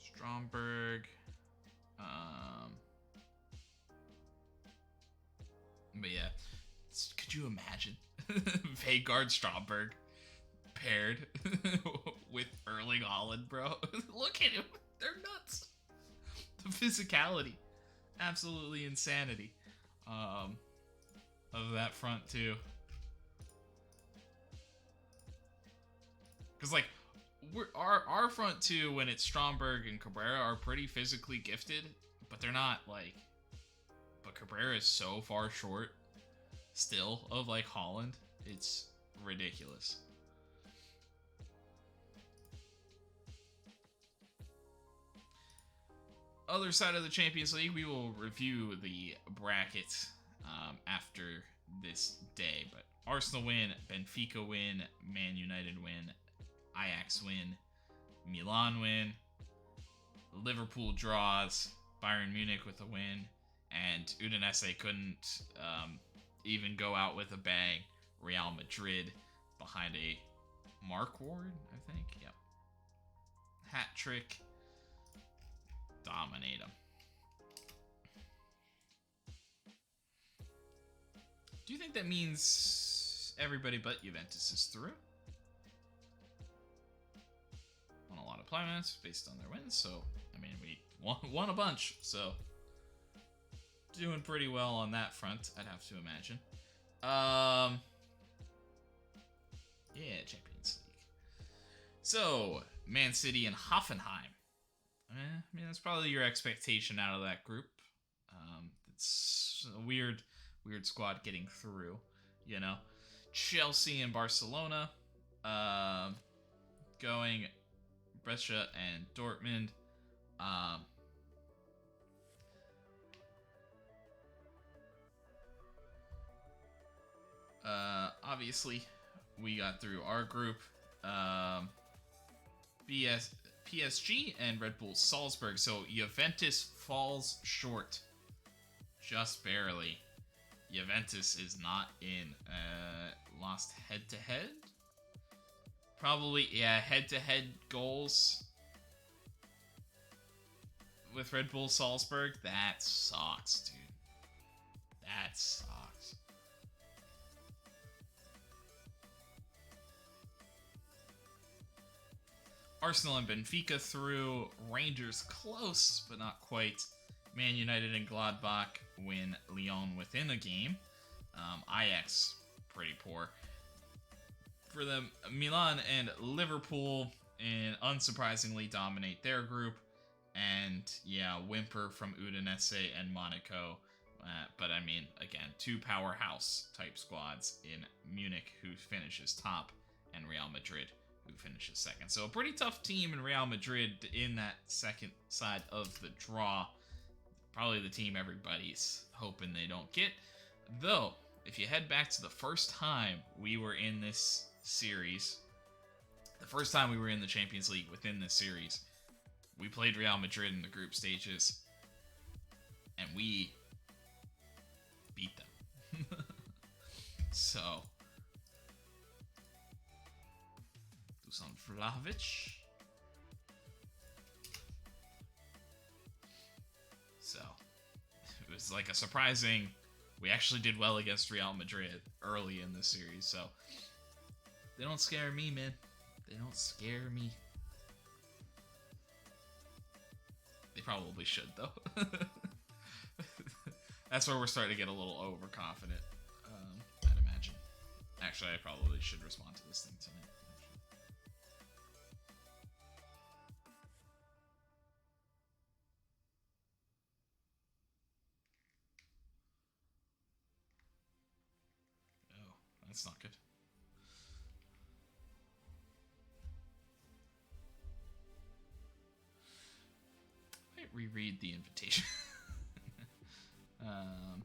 Stromberg. But yeah, could you imagine Vegard Stromberg paired with Erling Haaland, bro? Look at him. They're nuts. The physicality. Absolutely insanity. Of that front, too. Because, like, our front two, when it's Stromberg and Cabrera, are pretty physically gifted, but they're not, like... But Cabrera is so far short, still, of, like, Haaland. It's ridiculous. Other side of the Champions League, we will review the bracket after this day. But Arsenal win, Benfica win, Man United win, Ajax win, Milan win, Liverpool draws, Bayern Munich with a win, and Udinese couldn't even go out with a bang. Real Madrid behind a Mark Ward, I think. Yep. Hat trick. Dominate them. Do you think that means everybody but Juventus is through? Won a lot of points based on their wins, so I mean we won a bunch, so doing pretty well on that front, I'd have to imagine. Yeah, Champions League. So Man City and Hoffenheim. I mean, that's probably your expectation out of that group. It's a weird squad getting through, you know. Chelsea and Barcelona, going Brescia and Dortmund. Obviously, we got through our group. PSG and Red Bull Salzburg. So Juventus falls short. Just barely. Juventus is not in. Lost head-to-head? Probably, yeah, head-to-head goals with Red Bull Salzburg. That sucks, dude. That sucks. Arsenal and Benfica through. Rangers close, but not quite. Man United and Gladbach win Lyon within a game. Ajax, pretty poor. For them, Milan and Liverpool, and unsurprisingly, dominate their group. And, yeah, whimper from Udinese and Monaco. But, I mean, again, two powerhouse-type squads in Munich, who finishes top, and Real Madrid, who finishes second. So a pretty tough team in Real Madrid in that second side of the draw. Probably the team everybody's hoping they don't get. Though, if you head back to the first time we were in this series, the first time we were in the Champions League within this series, we played Real Madrid in the group stages, and we beat them. So... Dusan Vlahovic. So, it was like a surprising... We actually did well against Real Madrid early in the series, so... They don't scare me, man. They don't scare me. They probably should, though. That's where we're starting to get a little overconfident, I'd imagine. Actually, I probably should respond to this thing tonight. Oh, that's not good. I might reread the invitation. um...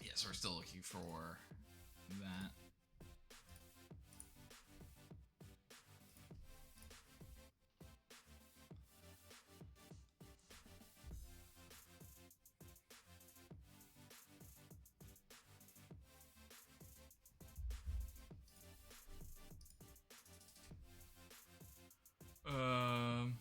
Yes, we're still looking for that. Um...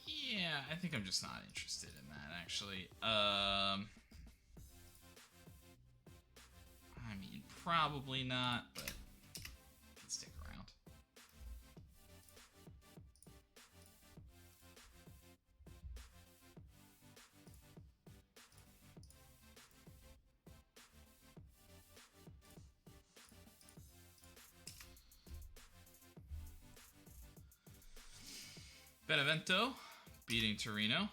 Yeah, I think I'm just not interested in that, actually. I mean, probably not, but I can stick around. Benevento beating Torino.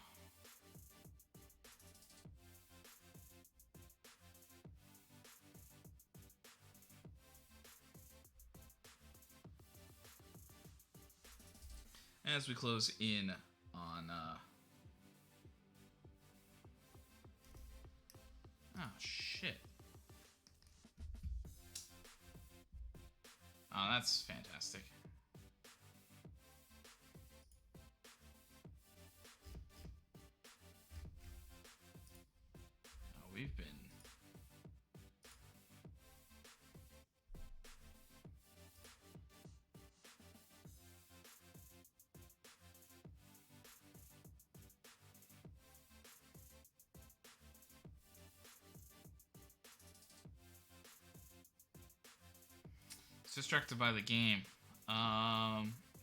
As we close in on oh shit. Oh, that's fantastic. Oh, we've been distracted by the game.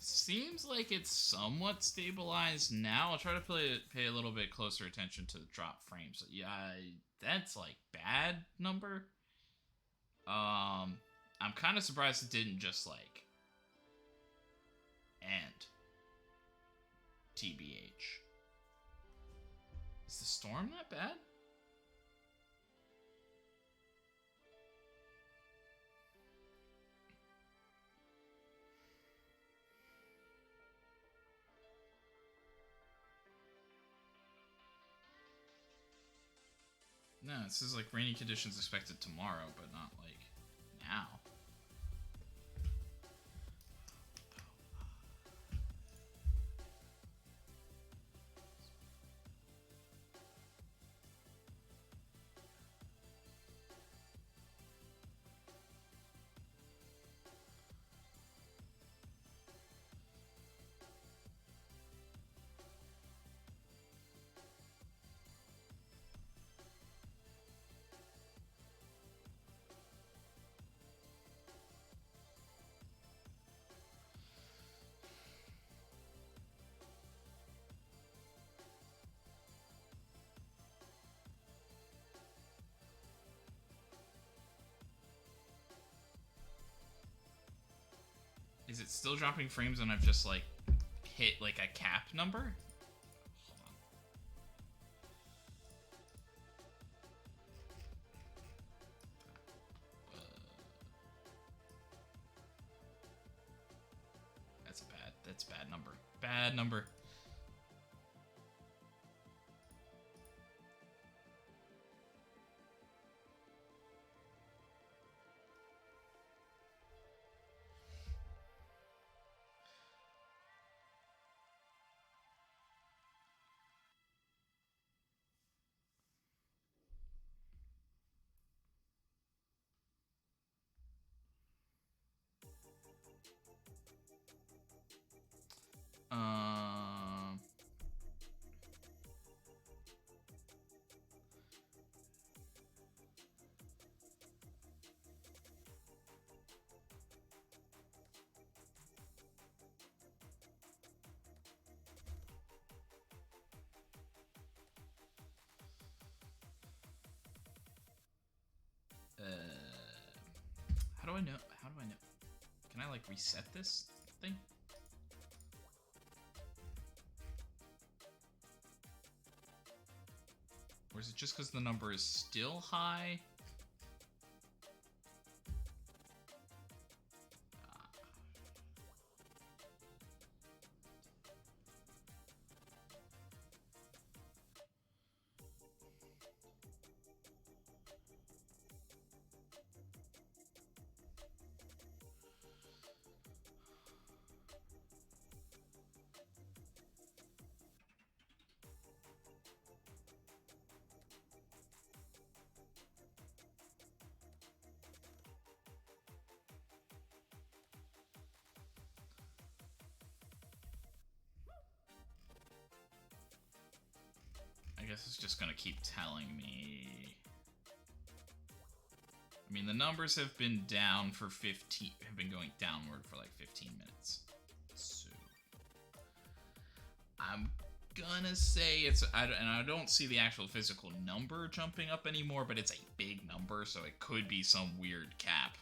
Seems like it's somewhat stabilized now. I'll try to pay a little bit closer attention to the drop frames. Yeah, that's like bad number. I'm kind of surprised it didn't just like end. TBH. Is the storm that bad? No, it says like rainy conditions expected tomorrow, but not like now. Is it still dropping frames when I've just like hit like a cap number? Hold on. That's a bad number. Bad number. Um, do I know? How do I know? Can I, like, reset this thing? Or is it just because the number is still high? I guess it's just gonna keep telling me. I mean, the numbers have been down for 15, have been going downward for like 15 minutes. So I'm gonna say it's, and I don't see the actual physical number jumping up anymore, but it's a big number, so it could be some weird cap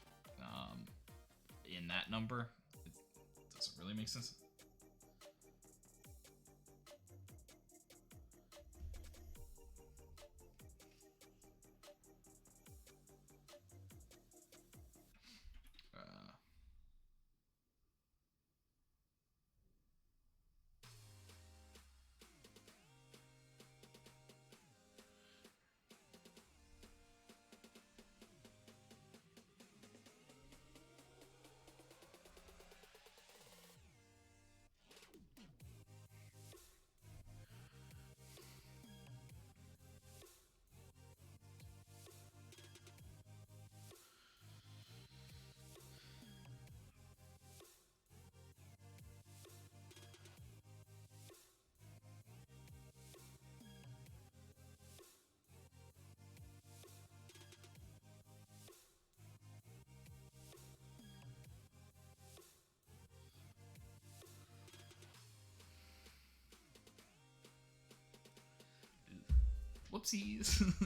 in that number. It doesn't really make sense. Whoopsies. It's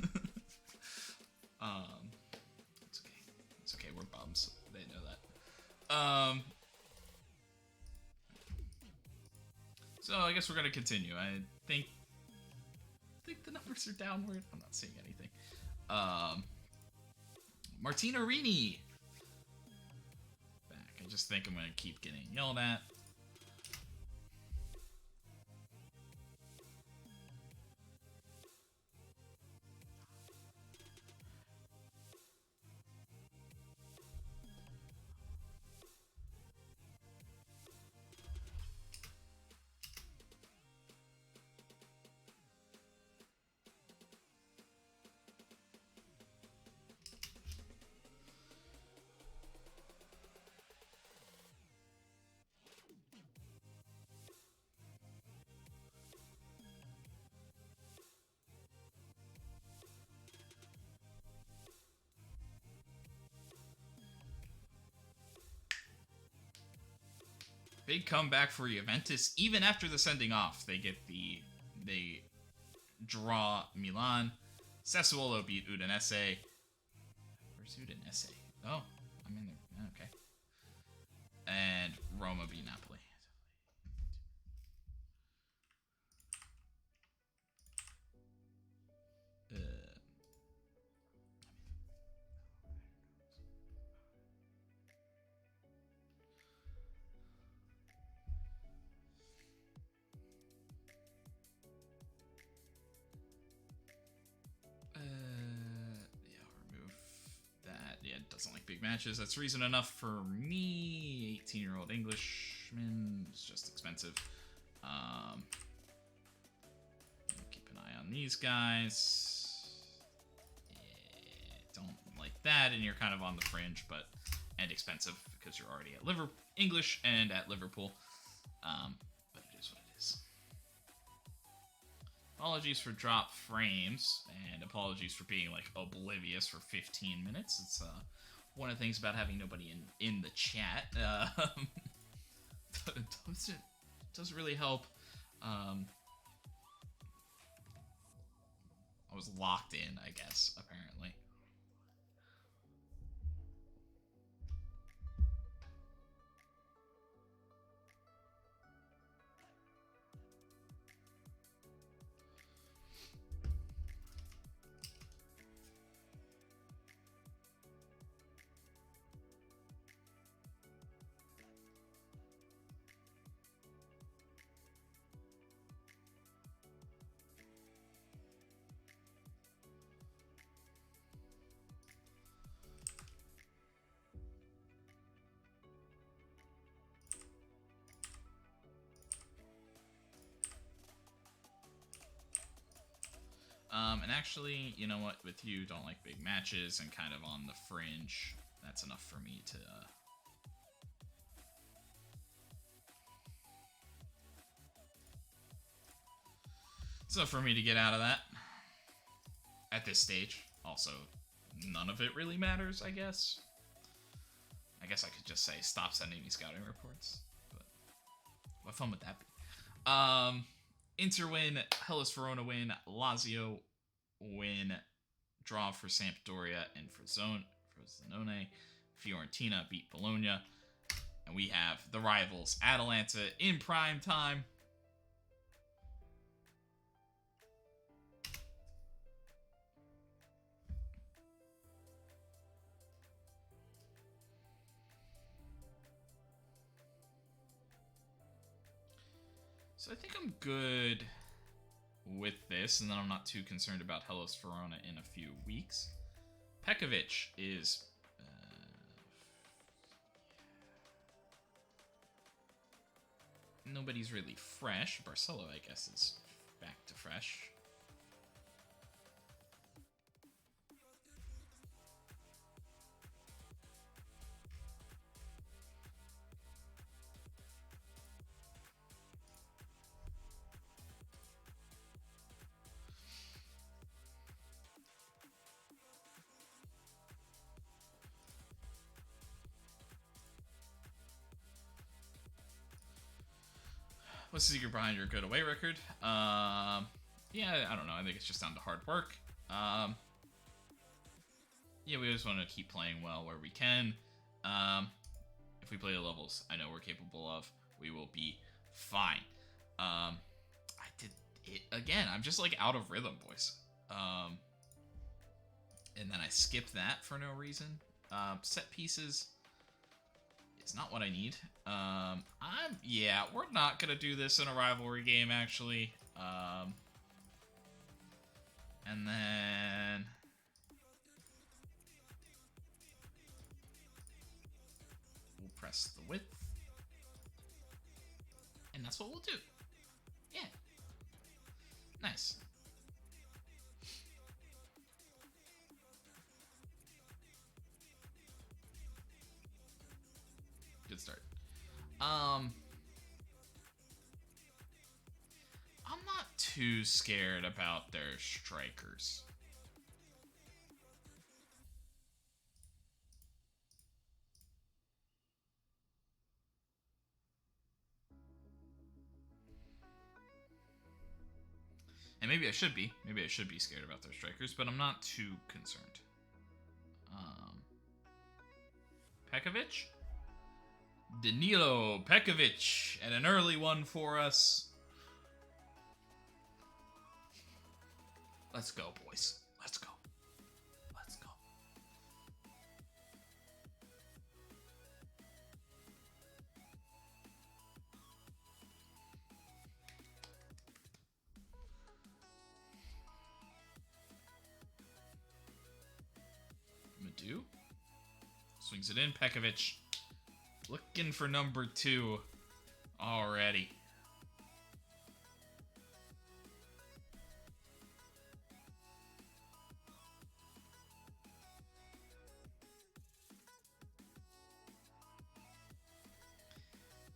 okay. It's okay. We're bums. They know that. So I guess we're gonna continue. I think the numbers are downward. I'm not seeing anything. Martina Rini back. I just think I'm gonna keep getting yelled at. Big comeback for Juventus. Even after the sending off, they draw Milan. Sassuolo beat Udinese. Where's Udinese? Oh, I'm in there. Okay. And Roma beat Napoli. Yeah, I'll remove that. Yeah, it doesn't like big matches. That's reason enough for me. 18-year-old Englishman. It's just expensive. Keep an eye on these guys. Yeah, don't like that, and you're kind of on the fringe, and expensive because you're already at English and at Liverpool. But it is what it is. Apologies for drop frames, and apologies for being like oblivious for 15 minutes. It's one of the things about having nobody in the chat. It doesn't really help. I was locked in, I guess, apparently. And actually, you know what? With you, don't like big matches and kind of on the fringe, that's enough for me to... So for me to get out of that at this stage. Also, none of it really matters, I guess. I guess I could just say stop sending me scouting reports. But what fun would that be? Inter win, Hellas Verona win, Lazio win, draw for Sampdoria and Frosinone. Fiorentina beat Bologna. And we have the rivals, Atalanta, in prime time. So I think I'm good with this, and then I'm not too concerned about Hellas Verona in a few weeks. Pekovic is... nobody's really fresh. Barcelo, I guess, is back to fresh. What's the secret behind your good away record? Yeah, I don't know. I think it's just down to hard work. Yeah, we just want to keep playing well where we can. If we play the levels I know we're capable of, we will be fine. I did it again. I'm just like out of rhythm, boys. And then I skipped that for no reason. Set pieces. It's not what I need. Yeah, we're not gonna do this in a rivalry game, actually. And then we'll press the width, and that's what we'll do. Yeah, nice. Good start. I'm not too scared about their strikers. And maybe I should be. Maybe I should be scared about their strikers, but I'm not too concerned. Pekovic? Danilo Pekovic, and an early one for us. Let's go, boys. Let's go. Let's go. Madu swings it in. Pekovic looking for number 2 already.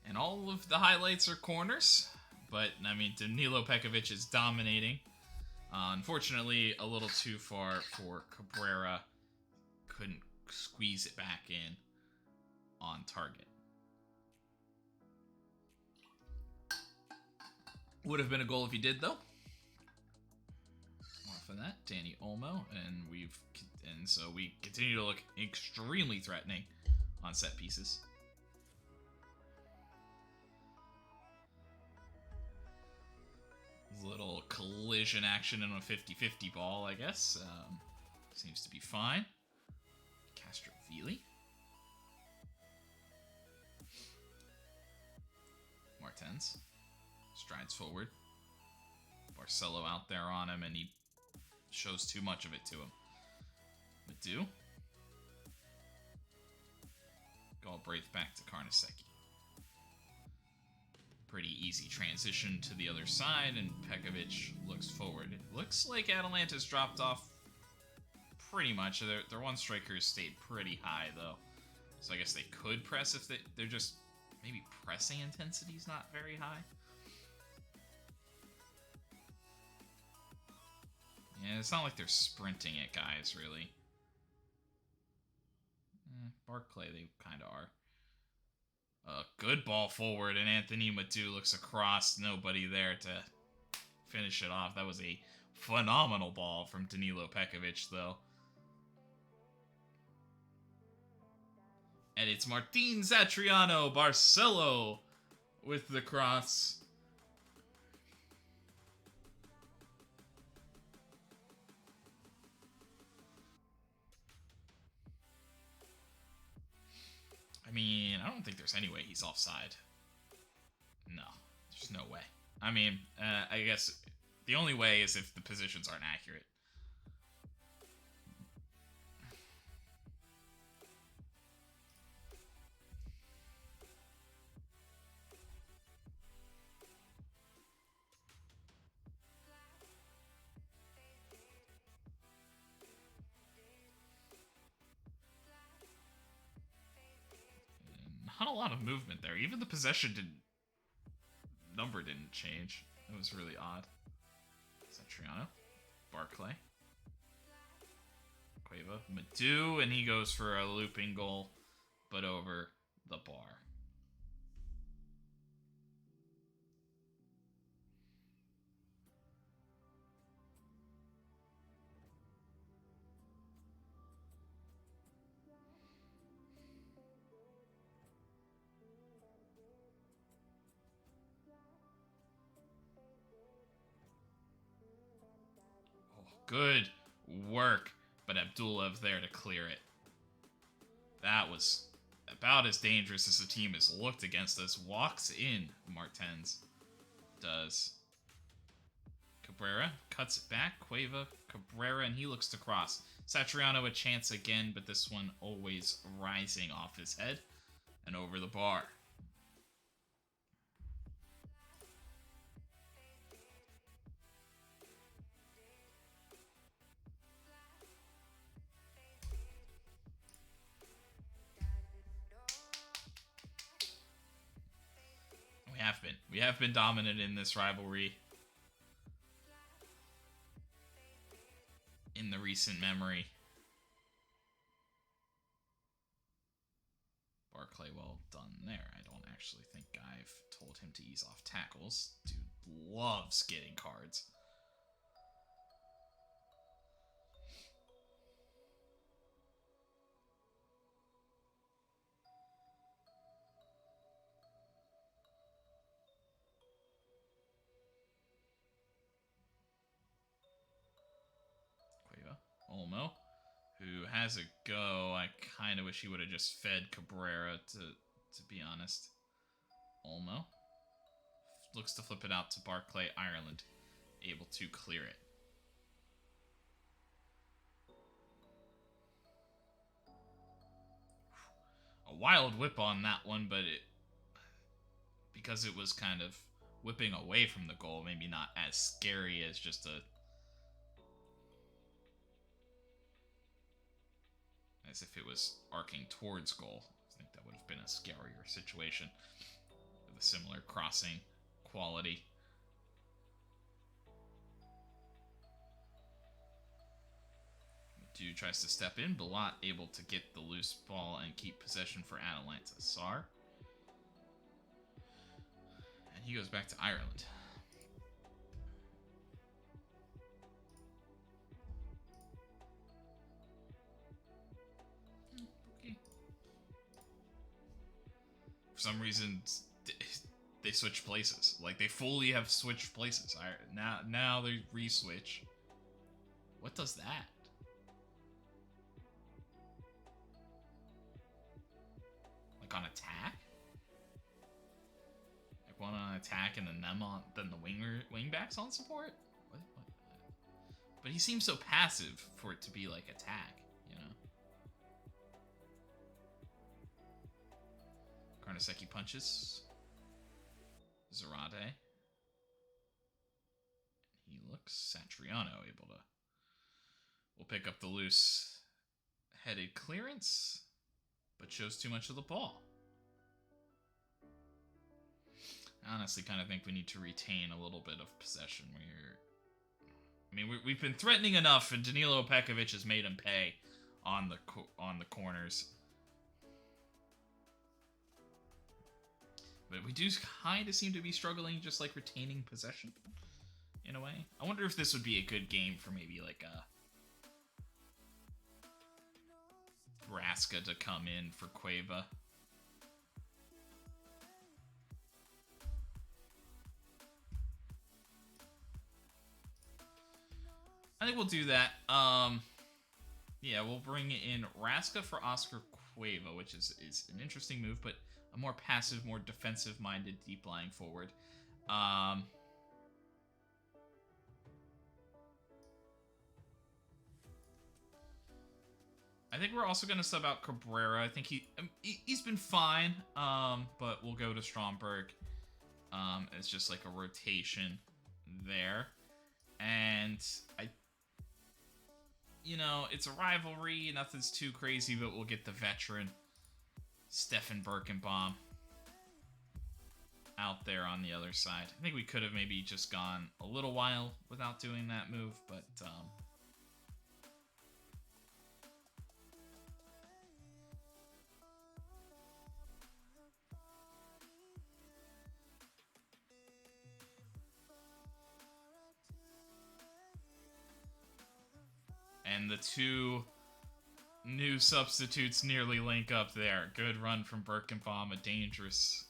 And all of the highlights are corners, but I mean, Danilo Pekovic is dominating. Unfortunately, a little too far for Cabrera. Couldn't squeeze it back in on target. Would have been a goal if he did, though. Off of that, Danny Olmo, and so we continue to look extremely threatening on set pieces. Little collision action in a 50-50 ball, I guess. Seems to be fine. Castrovili. Martens. Strides forward. Barcelo out there on him, and he shows too much of it to him. Madu. Galbraith back to Karnaseki. pretty easy transition to the other side, and Pekovic looks forward. It looks like Atalanta's dropped off pretty much. Their one striker stayed pretty high, though. So I guess they could press if they're just... Maybe pressing intensity's not very high. Yeah, it's not like they're sprinting at guys, really. Barclay, they kind of are. Good ball forward, and Anthony Madu looks across. Nobody there to finish it off. That was a phenomenal ball from Danilo Pekovic, though. And it's Martin Satriano Barcelo with the cross. I mean, I don't think there's any way he's offside. No, there's no way. I mean, I guess the only way is if the positions aren't accurate. Not a lot of movement there. Even the possession number didn't change. It was really odd. Satriano, Barclay, Cueva, Madu, and he goes for a looping goal, but over the bar. Good work, but Abdullayev there to clear it. That was about as dangerous as the team has looked against us. Walks in, Martens does. Cabrera cuts it back. Cueva, Cabrera, and he looks to cross. Satriano a chance again, but this one always rising off his head and over the bar. We have been dominant in this rivalry in the recent memory. Barclay, well done there. I don't actually think I've told him to ease off tackles. Dude loves getting cards. Olmo, who has a go. I kind of wish he would have just fed Cabrera, to be honest. Olmo looks to flip it out to Barclay. Ireland able to clear it. A wild whip on that one, but because it was kind of whipping away from the goal, maybe not as scary as just as if it was arcing towards goal. I think that would have been a scarier situation with a similar crossing quality. Madu tries to step in, but not able to get the loose ball and keep possession for Atalanta. Sar. And he goes back to Ireland. For some reason, they switch places. Like, they fully have switched places. Now they re-switch. What does that? Like on attack? Like one on attack and then then the wingbacks on support? What? But he seems so passive for it to be like attack, you know? Karnaseki punches. Zarate. He looks Satriano able to. We'll pick up the loose headed clearance, but shows too much of the ball. I honestly kind of think we need to retain a little bit of possession. We've been threatening enough, and Danilo Pekovic has made him pay on the corners. But we do kind of seem to be struggling, just like retaining possession in a way. I wonder if this would be a good game for maybe like a Braska to come in for Cueva. I think we'll do that. Yeah, we'll bring in Raska for Oscar Cueva, which is an interesting move, but a more passive, more defensive-minded, deep-lying forward. I think we're also going to sub out Cabrera. I think he's been fine, but we'll go to Stromberg. It's just like a rotation there. And it's a rivalry. Nothing's too crazy, but we'll get the veteran Stefan Birkenbaum out there on the other side. I think we could have maybe just gone a little while without doing that move, but and the two new substitutes nearly link up there. Good run from Birkenbaum, a dangerous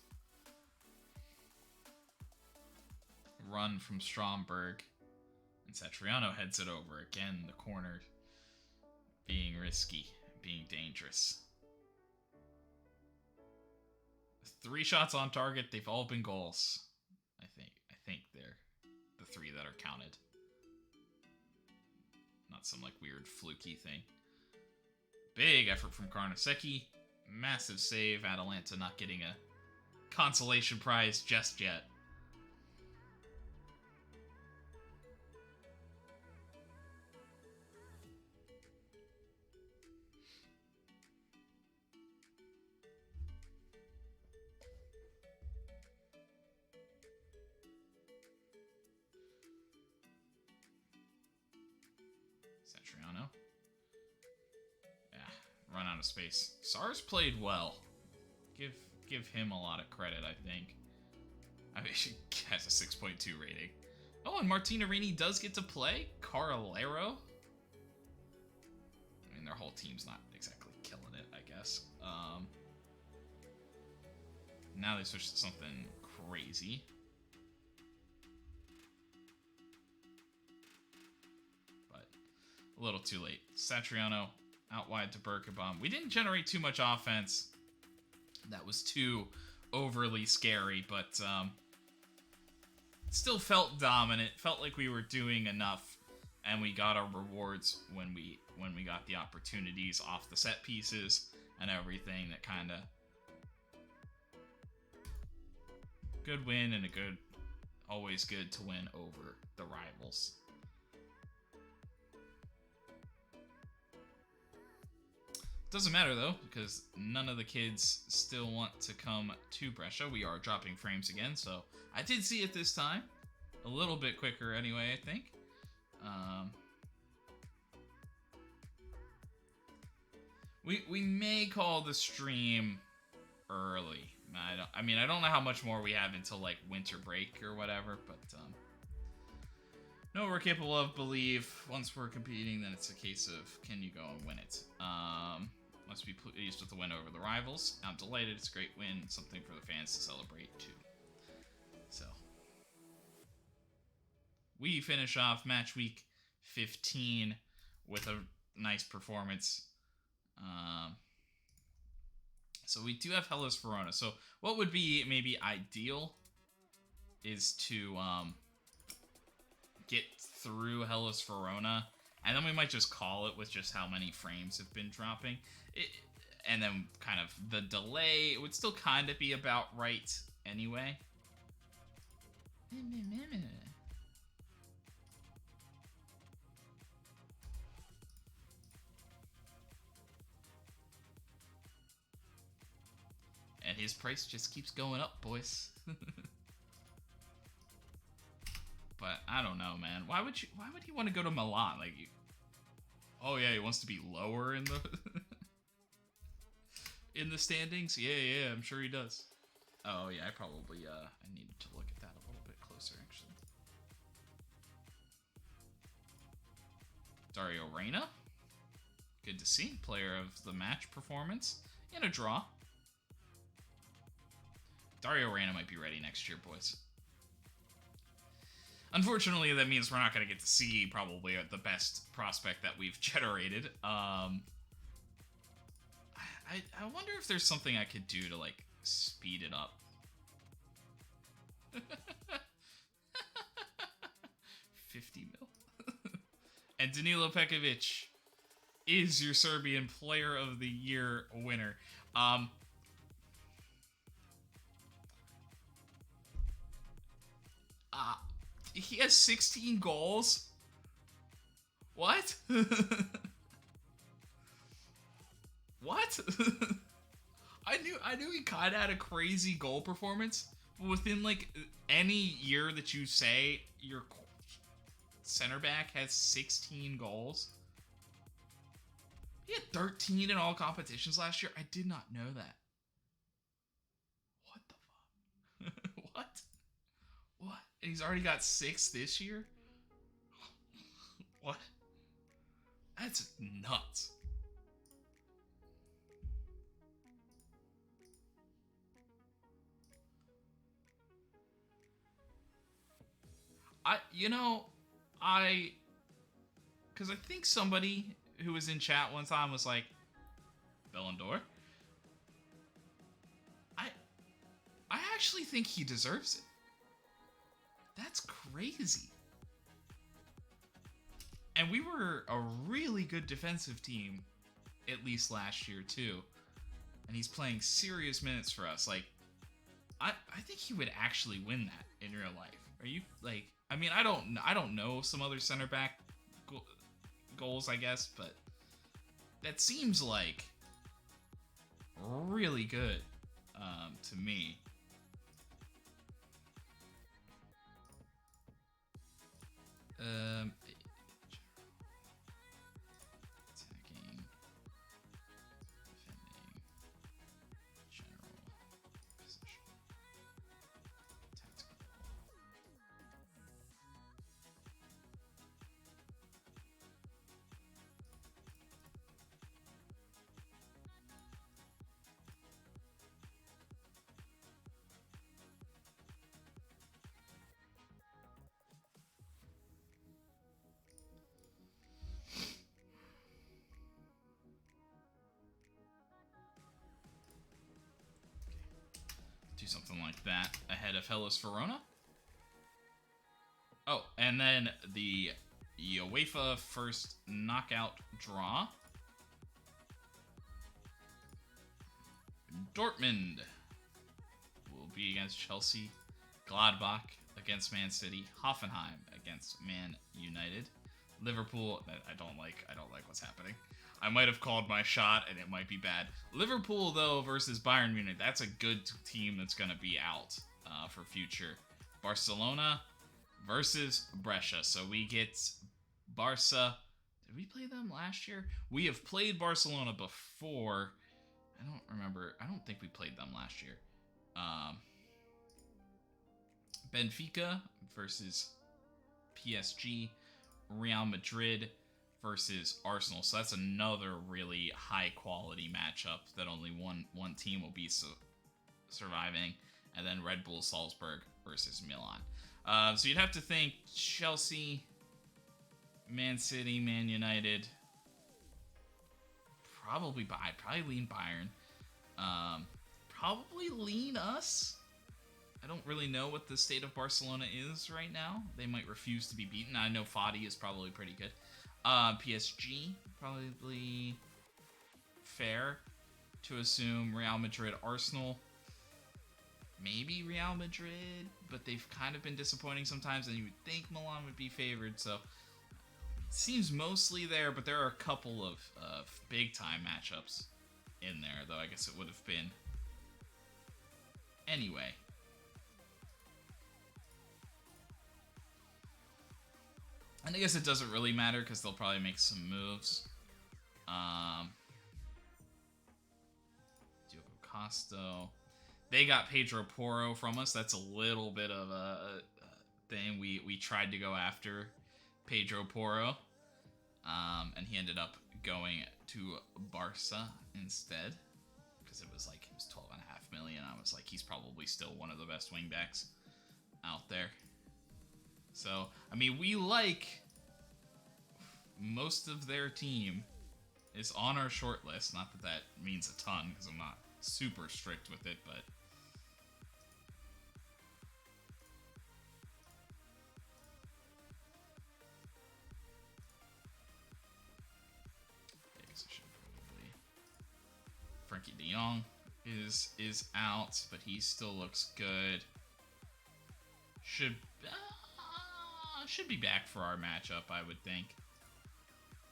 run from Stromberg. And Satriano heads it over. Again, the corner being risky, being dangerous. 3 shots on target, they've all been goals. I think they're the 3 that are counted. Not some like weird fluky thing. Big effort from Karnaseki. Massive save. Atalanta not getting a consolation prize just yet. Satriano. Yeah, run out of space. Sars played well. Give him a lot of credit, I think. I mean, he has a 6.2 rating. Oh, and Martinarini does get to play? Carolero? I mean, their whole team's not exactly killing it, I guess. Now they switched to something crazy. But a little too late. Satriano out wide to Birkenbaum. We didn't generate too much offense. That was too overly scary, but still felt dominant. Felt like we were doing enough, and we got our rewards when we got the opportunities off the set pieces and everything. That kind of good win, and always good to win over the rivals. Doesn't matter though, because none of the kids still want to come to Brescia. We are dropping frames again, so I did see it this time. A little bit quicker anyway, I think. We may call the stream early. I don't know how much more we have until like winter break or whatever, but no, we're capable of. Believe once we're competing, then it's a case of can you go and win it. Must be pleased with the win over the rivals. I'm delighted. It's a great win. Something for the fans to celebrate too. So we finish off match week 15 with a nice performance. So we do have Hellas Verona. So what would be maybe ideal is to get through Hellas Verona, and then we might just call it with just how many frames have been dropping. And then kind of the delay, it would still kind of be about right anyway. And his price just keeps going up, boys. But I don't know, man. Why would he want to go to Milan? Like, oh yeah, he wants to be lower in the in the standings. Yeah, I'm sure he does. Oh yeah, I probably I needed to look at that a little bit closer, actually. Dario Reina, good to see. Player of the match performance in a draw. Dario Reina might be ready next year, boys. Unfortunately, that means we're not going to get to see probably the best prospect that we've generated. I wonder if there's something I could do to, like, speed it up. 50 mil. And Danilo Pekovic is your Serbian Player of the Year winner. He has 16 goals? What? What? I knew he kind of had a crazy goal performance, but within like any year that you say your center back has 16 goals. He had 13 in all competitions last year. I did not know that. What the fuck? What? What? And he's already got 6 this year? What? That's nuts. Because I think somebody who was in chat one time was like, Ballon d'Or? I actually think he deserves it. That's crazy. And we were a really good defensive team, at least last year too. And he's playing serious minutes for us. Like, I think he would actually win that in real life. Are you like? I mean, I don't know some other center back goals, I guess, but that seems like really good to me. Attacking, defending, general position, tactical. Do something like that ahead of Hellas Verona. Oh, and then the UEFA first knockout draw. Dortmund will be against Chelsea, Gladbach against Man City, Hoffenheim against Man United, Liverpool. I don't like what's happening. I might have called my shot, and it might be bad. Liverpool, though, versus Bayern Munich. That's a good team that's going to be out for future. Barcelona versus Brescia. So we get Barca. Did we play them last year? We have played Barcelona before. I don't remember. I don't think we played them last year. Benfica versus PSG. Real Madrid versus Arsenal. So that's another really high quality matchup that only one team will be surviving. And then Red Bull Salzburg versus Milan. So you'd have to think Chelsea, Man City, Man United. Probably lean Bayern. Probably lean us. I don't really know what the state of Barcelona is right now. They might refuse to be beaten. I know Fati is probably pretty good. PSG, probably fair to assume. Real Madrid, Arsenal. maybe Real Madrid, but they've kind of been disappointing sometimes, and you would think Milan would be favored, so it seems mostly there, but there are a couple of big-time matchups in there, though I guess it would have been. Anyway. And I guess it doesn't really matter, because they'll probably make some moves. Diogo Costa. They got Pedro Porro from us. That's a little bit of a thing. We tried to go after Pedro Porro, and he ended up going to Barca instead, because it was 12.5 million. I was like, he's probably still one of the best wingbacks out there. So, I mean, we like most of their team is on our short list. Not that that means a ton, because I'm not super strict with it, but I guess I should probably. Frankie De Jong is out, but he still looks good. Should be back for our matchup, I would think.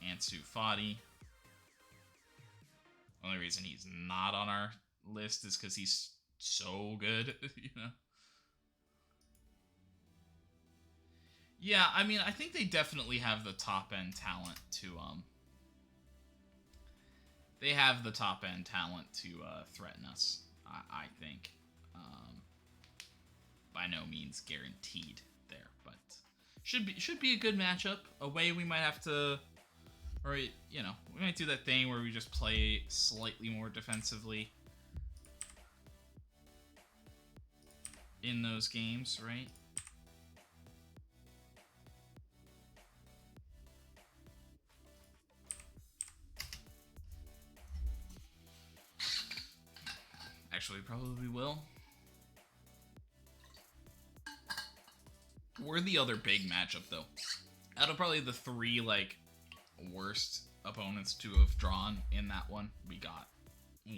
Ansu Fati. Only reason he's not on our list is because he's so good, you know. Yeah, I mean, I think they definitely have the top end talent to they have the top end talent to threaten us. I think. By no means guaranteed there, but should be a good matchup. Away we might have to, or you know, we might do that thing where we just play slightly more defensively in those games, right? Actually, probably will. We're the other big matchup, though. Out of probably the three, worst opponents to have drawn in that one, we got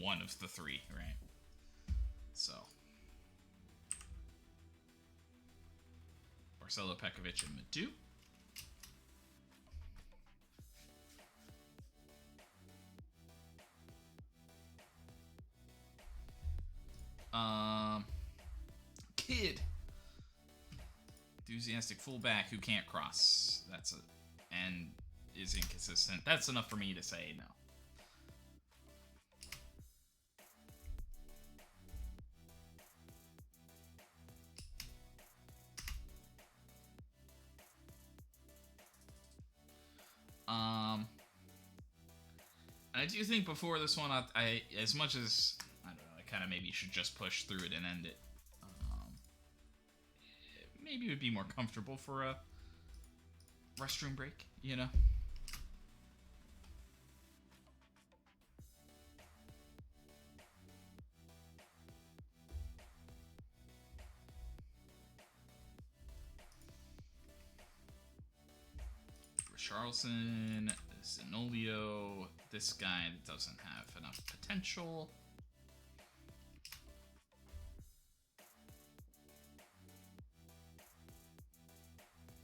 one of the three, right? So. Marcelo Pekovic and Madu. Kid. Enthusiastic fullback who can't cross. And is inconsistent. That's enough for me to say no. And I do think before this one, I as much as I don't know, I kind of maybe should just push through it and end it. Maybe it would be more comfortable for a restroom break, you know? Richarlison, Zenolio, this guy doesn't have enough potential.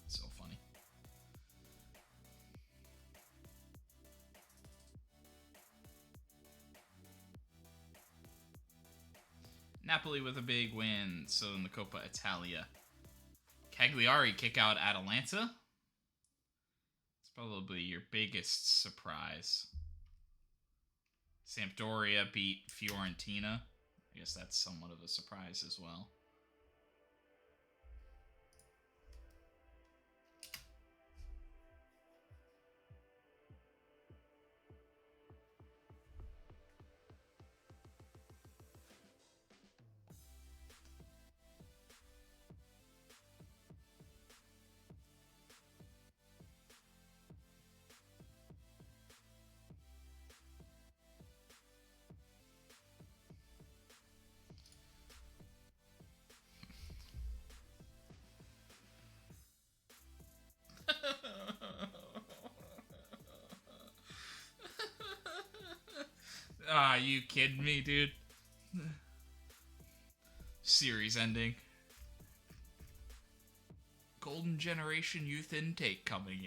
So funny. Napoli with a big win, so in the Coppa Italia. Cagliari kick out Atalanta. It's probably your biggest surprise. Sampdoria beat Fiorentina. I guess that's somewhat of a surprise as well. Ah, you kidding me, dude? series ending. Golden Generation Youth Intake coming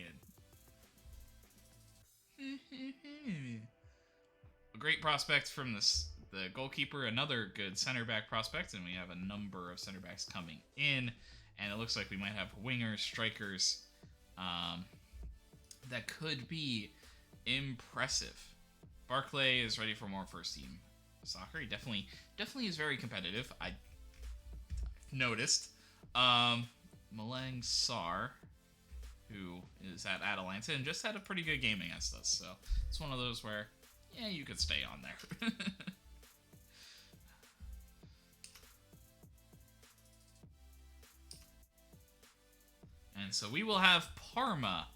in. A great prospect from the goalkeeper, another good center back prospect, and we have a number of center backs coming in, and it looks like we might have wingers, strikers, that could be impressive. Barclay is ready for more first team soccer. He definitely is very competitive. I've noticed. Malang Sarr, who is at Atalanta and just had a pretty good game against us, so it's one of those where, yeah, you could stay on there. And so we will have Parma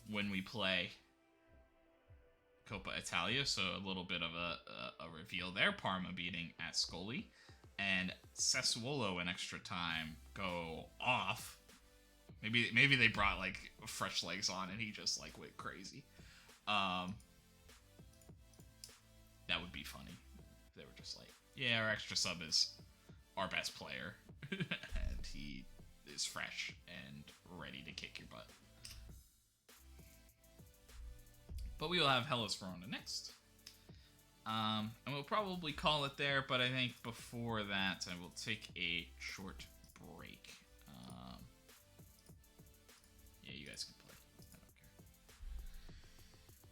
when we play Coppa Italia, so a little bit of a reveal there. Parma beating Ascoli, and Sassuolo in extra time go off. Maybe they brought like fresh legs on and he just like went crazy. That would be funny if they were just like, yeah, our extra sub is our best player and he is fresh and ready to kick your butt. But we will have Hellas Verona next. And we'll probably call it there, but I think before that I will take a short break. Yeah, you guys can play.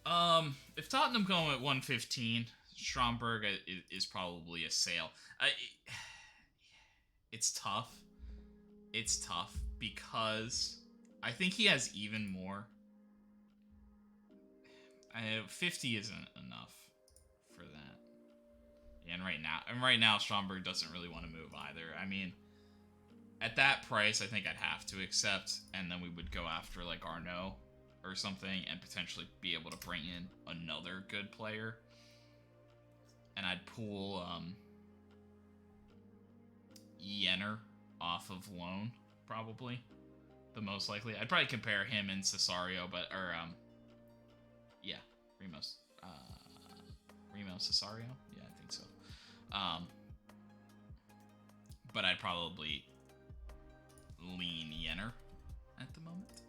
I don't care. If Tottenham go at 115, Stromberg is probably a sale. It's tough. It's tough because I think he has even more. 50 isn't enough for that. Yeah, and right now Stromberg doesn't really want to move either. I mean, at that price, I think I'd have to accept, and then we would go after like Arnaud or something, and potentially be able to bring in another good player. And I'd pull Jenner off of loan, probably the most likely. I'd probably compare him and Cesario, yeah, Remo Cesario? Yeah, I think so. But I'd probably lean Jenner at the moment.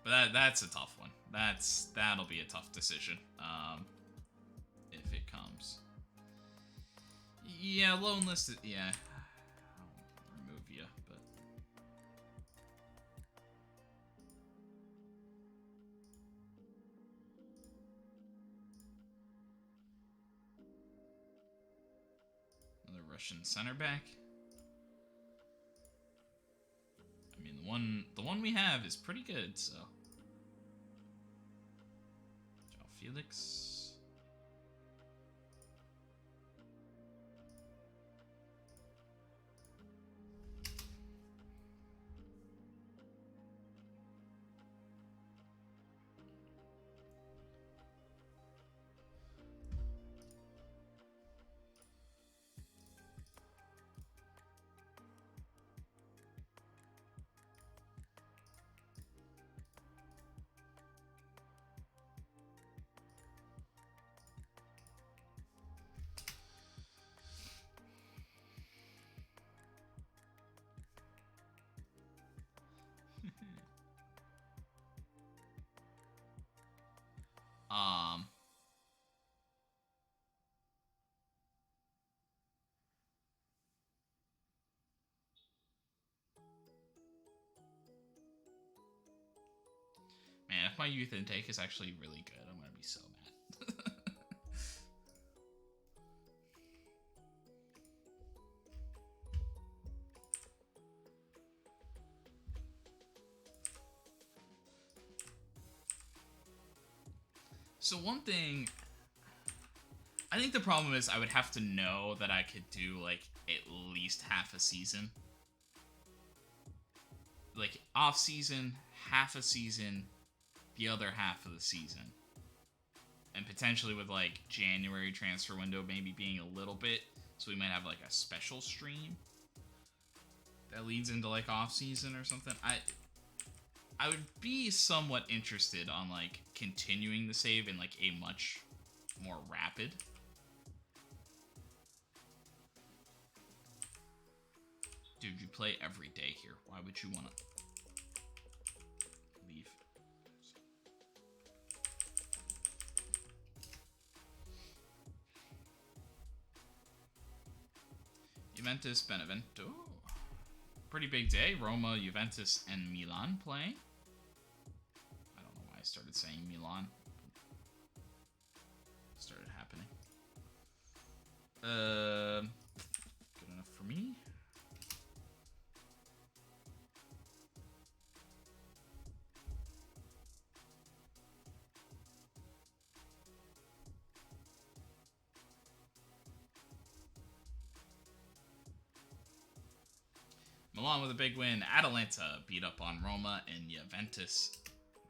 But that's a tough one. That'll be a tough decision. If it comes. Yeah, loan list, yeah. I'll remove you, but... Another Russian center back. I mean, the one we have is pretty good, so. João Felix. Man, if my youth intake is actually really good, I'm gonna be so mad. So one thing, I think the problem is I would have to know that I could do like at least half a season. Like off season, half a season, the other half of the season. And potentially with like January transfer window maybe being a little bit, so we might have like a special stream that leads into like off season or something. I would be somewhat interested on like continuing the save in like a much more rapid. Dude, you play every day here. Why would you want to leave? Juventus, Benevento. Pretty big day. Roma, Juventus, and Milan playing. I don't know why I started saying Milan. It started happening. Good enough for me. Milan with a big win. Atalanta beat up on Roma, and Juventus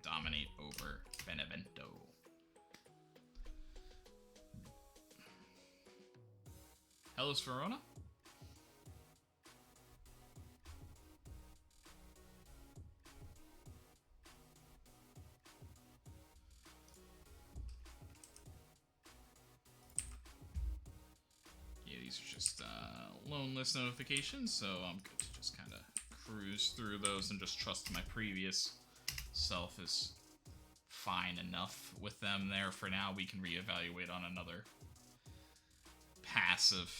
dominate over Benevento. Hellas Verona. Yeah, these are just loan list notifications, so I'm good to just kind of cruise through those and just trust my previous self is fine enough with them there for now. We can reevaluate on another pass of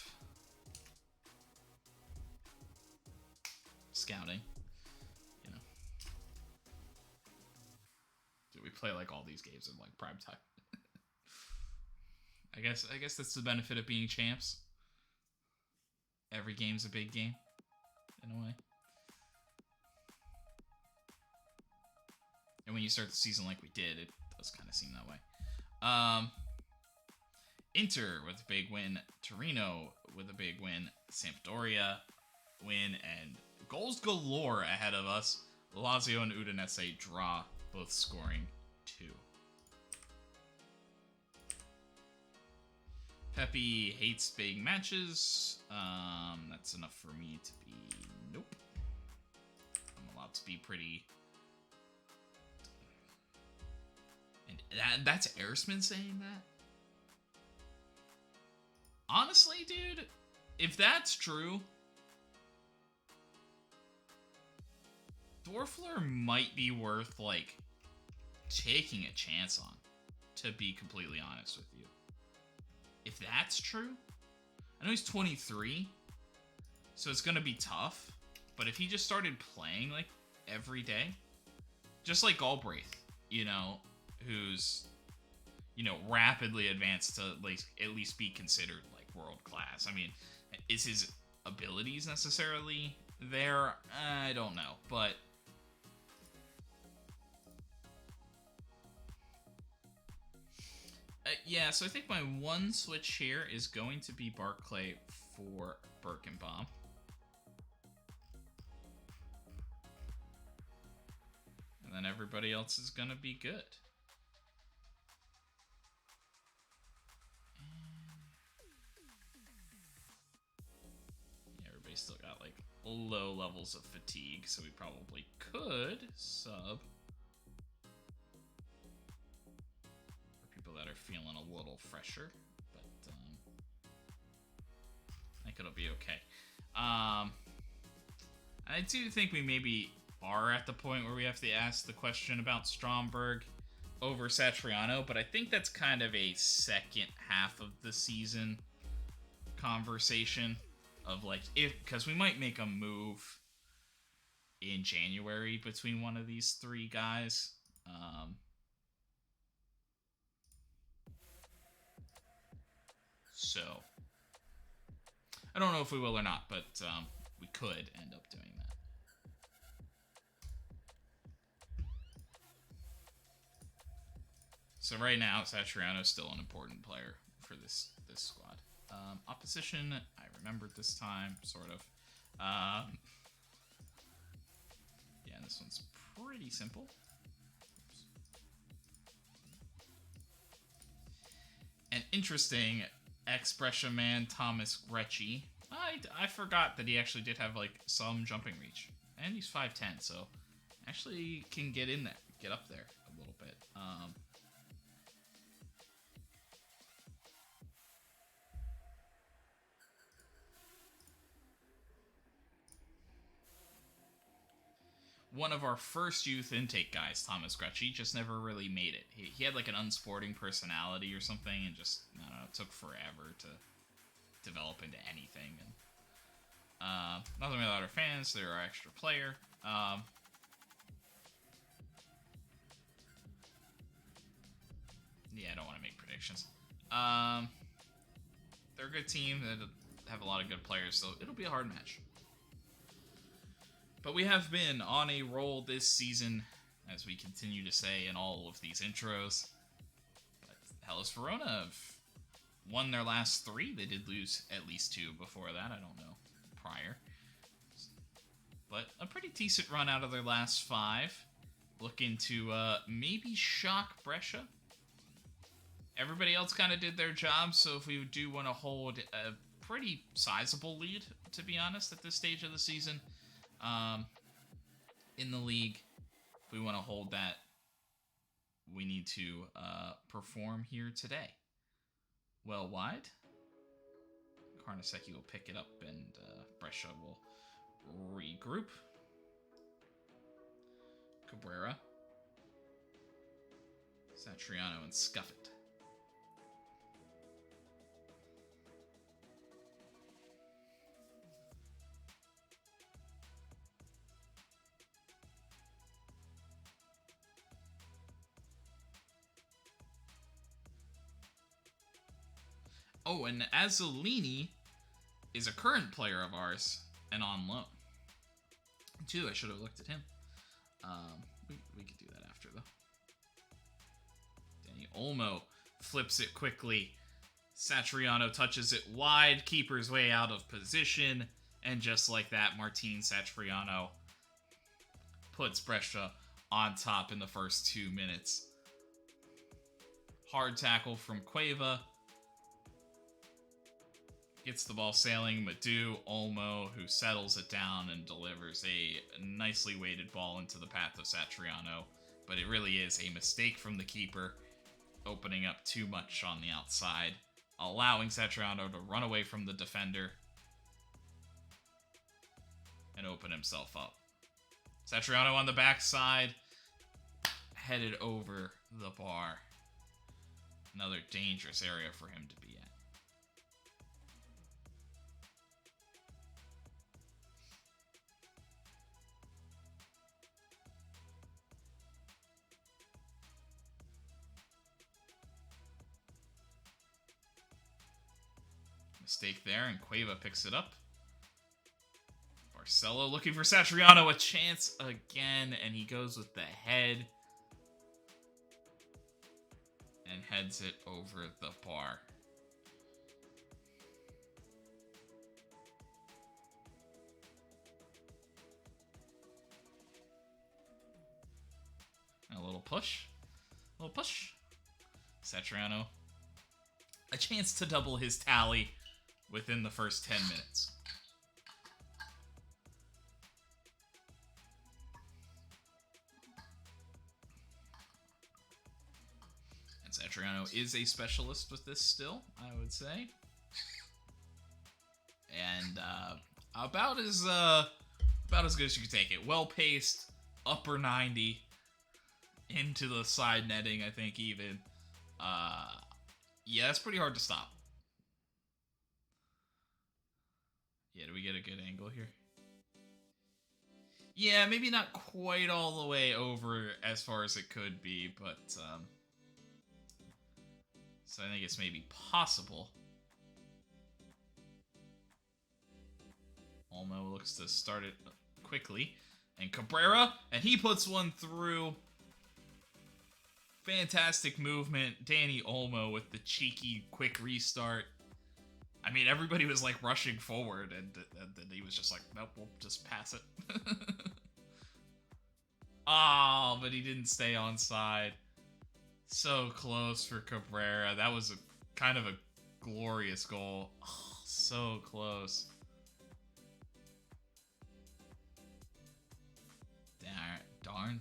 scouting, you know. Do we play like all these games in like prime time? I guess that's the benefit of being champs. Every game's a big game, in a way. And when you start the season like we did, it does kind of seem that way. Inter with a big win. Torino with a big win. Sampdoria win. And goals galore ahead of us. Lazio and Udinese draw, both scoring 2. Pepe hates big matches. That's enough for me to be... Nope. I'm allowed to be pretty... And that's Erisman saying that? Honestly, dude, if that's true, Dwarfler might be worth, like, taking a chance on, to be completely honest with you. If that's true, I know he's 23, so it's going to be tough, but if he just started playing, like, every day, just like Galbraith, you know, who's, you know, rapidly advanced to, like, at least be considered, like, world class. I mean, is his abilities necessarily there? I don't know, but... yeah, so I think my one switch here is going to be Barclay for Birkenbaum. And then everybody else is going to be good. Yeah, everybody's still got, like, low levels of fatigue, so we probably could sub that are feeling a little fresher, but I think it'll be okay. I do think we maybe are at the point where we have to ask the question about Stromberg over Satriano, but I think that's kind of a second half of the season conversation of, like, because we might make a move in January between one of these 3 guys. So, I don't know if we will or not, but we could end up doing that. So right now, Satriano is still an important player for this squad. Opposition, I remembered this time, sort of. Yeah, this one's pretty simple. Oops. And interesting... ex-Brescia man Thomas Grecci. I forgot that he actually did have, like, some jumping reach. And he's 5'10", so actually can get in there, get up there a little bit. one of our first youth intake guys, Thomas Gretsch, just never really made it. He had like an unsporting personality or something, and just, I don't know, it took forever to develop into anything. And nothing without our fans. They're our extra player. Yeah, I don't want to make predictions. They're a good team that have a lot of good players, so it'll be a hard match. But we have been on a roll this season, as we continue to say in all of these intros. But Hellas Verona have won their last 3. They did lose at least 2 before that. I don't know prior. But a pretty decent run out of their last 5. Looking to maybe shock Brescia. Everybody else kind of did their job, so if we do want to hold a pretty sizable lead, to be honest, at this stage of the season, in the league, if we want to hold that, we need to perform here today. Well wide. Carnesecchi will pick it up, and Brescia will regroup. Cabrera. Satriano and Scuffit. Oh, and Azzolini is a current player of ours and on loan. Too, I should have looked at him. We could do that after, though. Danny Olmo flips it quickly. Satriano touches it wide. Keeper's way out of position. And just like that, Martin Satriano puts Brescia on top in the first 2 minutes. Hard tackle from Kyiv. Gets the ball sailing. Madu, Olmo, who settles it down and delivers a nicely weighted ball into the path of Satriano. But it really is a mistake from the keeper, opening up too much on the outside, allowing Satriano to run away from the defender and open himself up. Satriano on the backside, headed over the bar. Another dangerous area for him to be at. Mistake there, and Kyiv picks it up. Barcelo looking for Satriano, a chance again, and he goes with the head and heads it over the bar. And a little push. Satriano, a chance to double his tally within the first 10 minutes. And Satriano is a specialist with this still, I would say. And about as good as you could take it. Well paced, upper 90, into the side netting, I think even. Yeah, it's pretty hard to stop. Yeah, do we get a good angle here? Yeah, maybe not quite all the way over as far as it could be, but so I think it's maybe possible. Olmo looks to start it quickly, and Cabrera, and he puts one through. Fantastic movement. Danny Olmo with the cheeky quick restart. I mean, everybody was like rushing forward, and then he was just like, nope, we'll just pass it. Oh, but he didn't stay onside. So close for Cabrera. That was kind of a glorious goal. Oh, so close. Darn.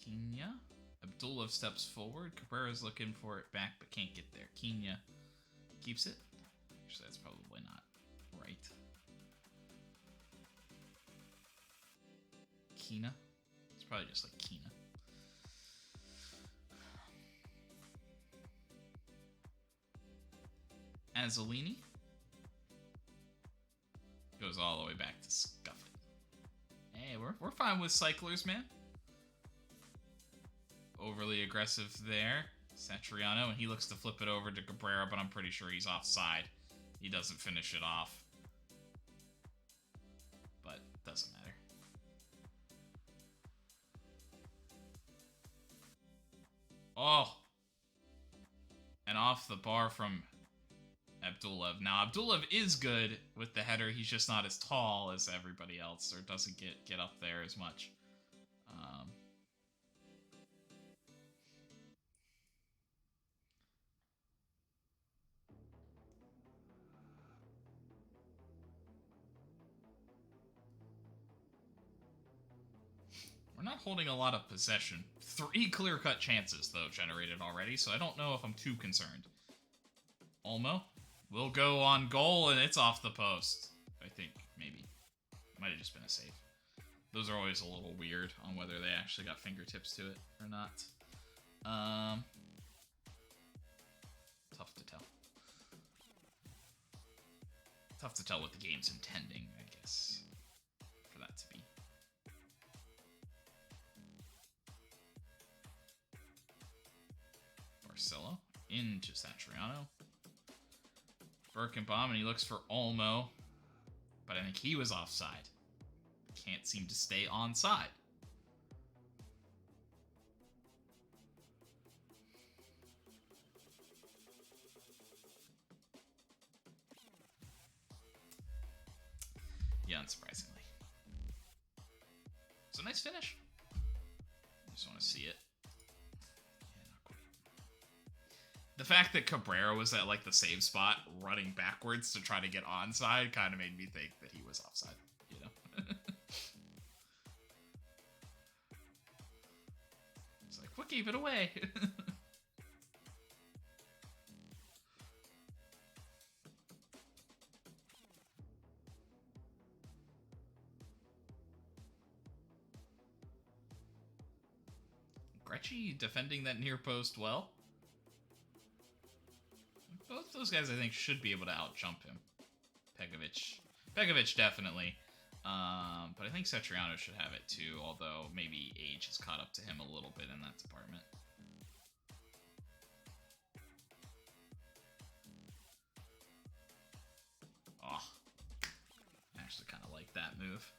Kyiv. Abdullah steps forward. Cabrera's looking for it back, but can't get there. Kyiv keeps it. Actually, that's probably not right. Kina. It's probably just like Kina. Azzolini goes all the way back to Scuffet. Hey, we're fine with cyclers, man. Overly aggressive there. Satriano, and he looks to flip it over to Cabrera, but I'm pretty sure he's offside. He doesn't finish it off. But doesn't matter. Oh! And off the bar from Abdullaev. Now, Abdullaev is good with the header. He's just not as tall as everybody else, or doesn't get up there as much. We're not holding a lot of possession. 3 clear-cut chances, though, generated already, so I don't know if I'm too concerned. Olmo will go on goal, and it's off the post. I think, maybe. Might have just been a save. Those are always a little weird on whether they actually got fingertips to it or not. Tough to tell. Tough to tell what the game's intending, I guess, for that to be. Barcelo into Satriano. Birkenbaum, and he looks for Olmo, but I think he was offside. Can't seem to stay onside. Yeah, unsurprisingly. It's a nice finish. Just want to see it. Yeah, not quite. The fact that Cabrera was at like the save spot, running backwards to try to get onside, kind of made me think that he was offside. You know. It's like, what gave it away? Grecci defending that near post well. Both those guys, I think, should be able to out-jump him. Pegovic definitely. But I think Satriano should have it too, although maybe age has caught up to him a little bit in that department. Oh, I actually kind of like that move.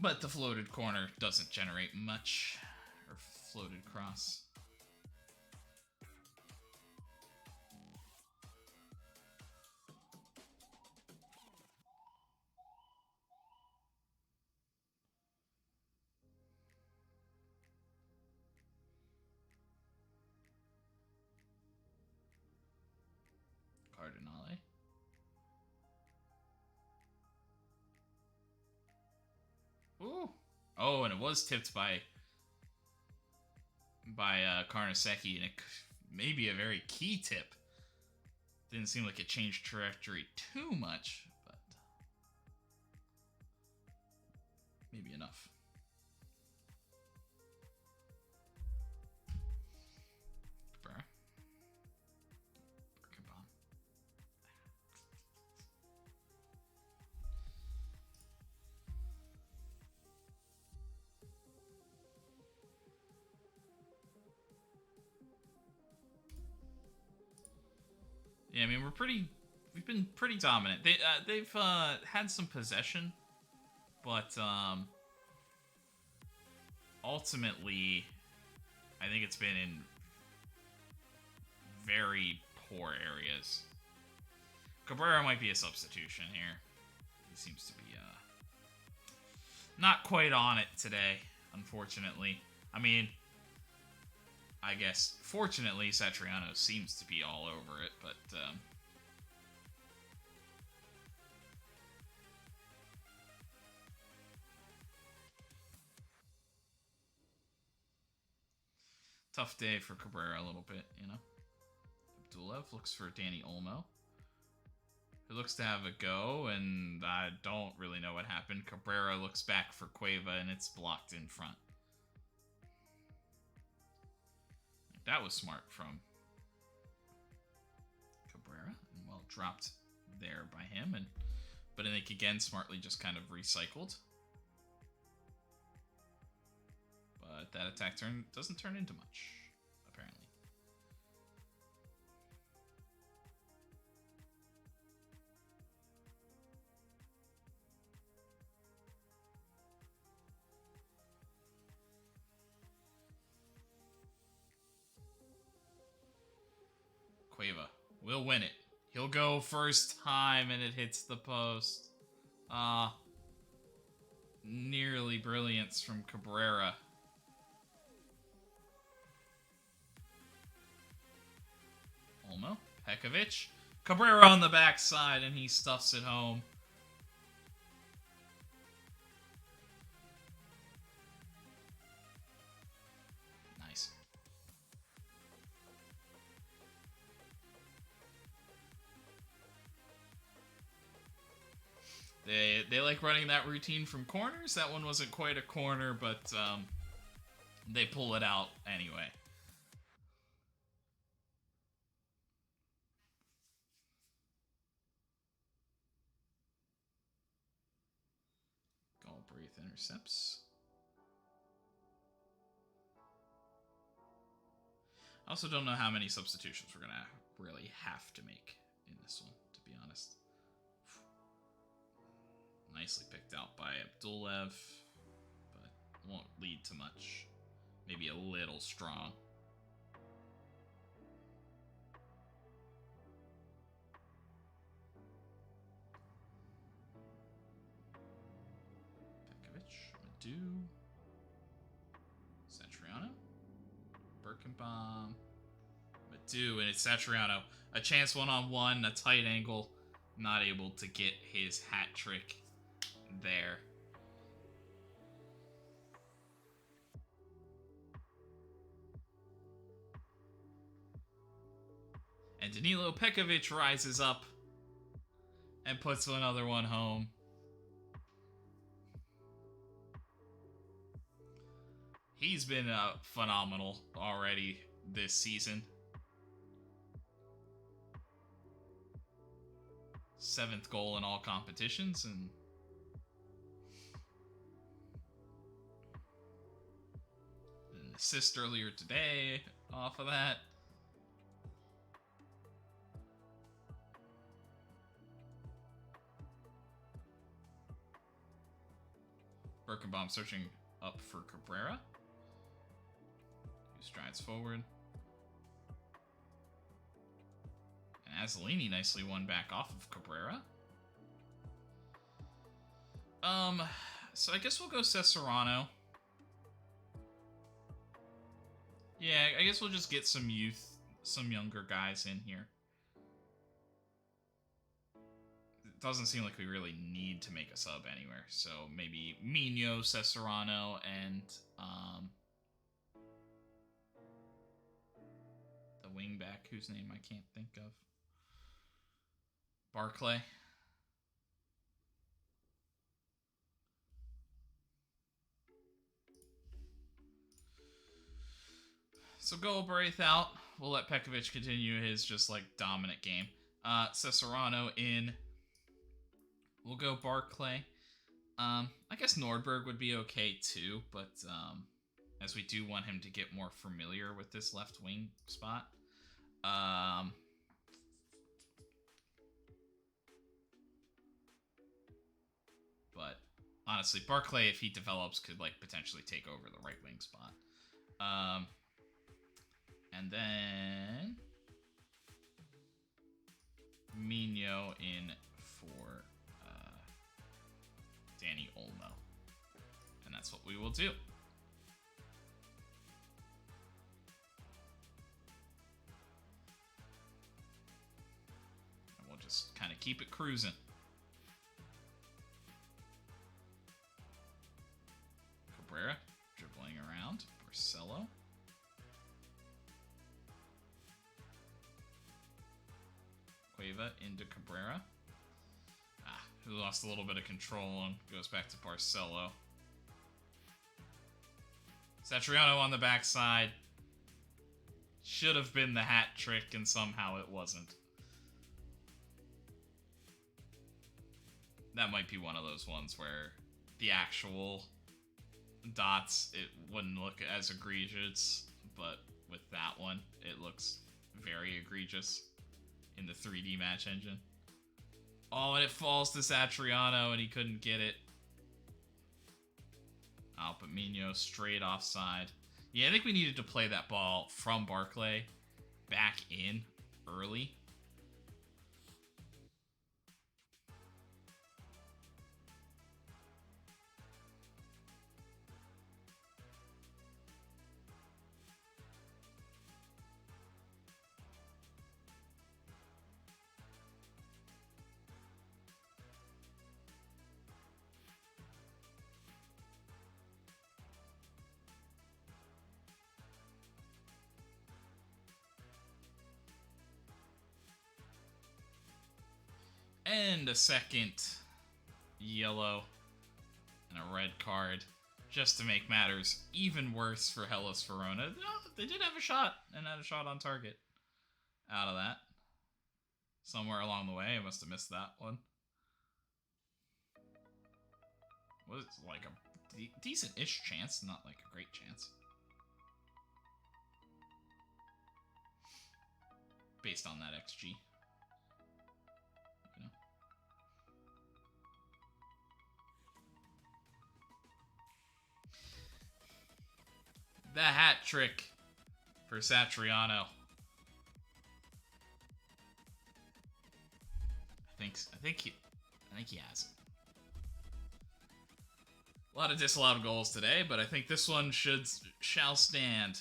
But the floated corner doesn't generate much, or floated cross. Cardinale. Ooh. Oh, and it was tipped by Carnesecchi, and it may be a very key tip. Didn't seem like it changed trajectory too much, but maybe enough. Cabrera. Birkenbaum. Yeah, I mean, we've been pretty dominant. They've had some possession, but ultimately, I think it's been in very poor areas. Cabrera might be a substitution here. He seems to be not quite on it today, unfortunately. I mean, I guess, fortunately, Satriano seems to be all over it, but tough day for Cabrera a little bit, you know? Abdulev looks for Danny Olmo, who looks to have a go, and I don't really know what happened. Cabrera looks back for Cueva, and it's blocked in front. That was smart from Cabrera, and well dropped there by him, and but I think again smartly just kind of recycled. But that attack turn doesn't turn into much, apparently. Cueva will win it. He'll go first time and it hits the post. Nearly brilliance from Cabrera. Olmo, Pekovic. Cabrera on the backside and he stuffs it home. Nice. They like running that routine from corners. That one wasn't quite a corner, but they pull it out anyway. Galbraith intercepts. I also don't know how many substitutions we're going to really have to make in this one, to be honest. Nicely picked out by Abdulev, but won't lead to much. Maybe a little strong. Pekovic, Madu, Satriano, Birkenbaum, Madu, and it's Satriano. A chance one-on-one, a tight angle, not able to get his hat trick there. And Danilo Pekovic rises up and puts another one home. He's been phenomenal already this season. 7th goal in all competitions, and an assist earlier today off of that. Birkenbaum searching up for Cabrera, who strides forward. And Azzolini nicely won back off of Cabrera. So I guess we'll go Cesarano. Yeah, I guess we'll just get some younger guys in here. It doesn't seem like we really need to make a sub anywhere. So maybe Mino, Cesarano, and the wingback whose name I can't think of. Barclay. So Galbraith out. We'll let Pekovic continue his just like dominant game. Cesarano in. We'll go Barclay. I guess Nordberg would be okay too, but as we do want him to get more familiar with this left wing spot. But honestly, Barclay, if he develops, could like potentially take over the right wing spot. And then Mino in for Danny Olmo. And that's what we will do. And we'll just kind of keep it cruising. Cabrera dribbling around. Barcelo. Barella into Cabrera. Who lost a little bit of control and goes back to Barcelo. Satriano on the backside. Should have been the hat trick, and somehow it wasn't. That might be one of those ones where the actual dots, it wouldn't look as egregious, but with that one, it looks very egregious in the 3D match engine. Oh, and it falls to Satriano, and he couldn't get it. Oh, but Mino straight offside. Yeah, I think we needed to play that ball from Barclay back in early. And a second yellow and a red card just to make matters even worse for Hellas Verona. They did have a shot and had a shot on target out of that. Somewhere along the way, I must have missed that one. Was like a decent-ish chance, not like a great chance. Based on that XG. The hat trick for Satriano. I think he has it. A lot of disallowed goals today, but I think this one shall stand.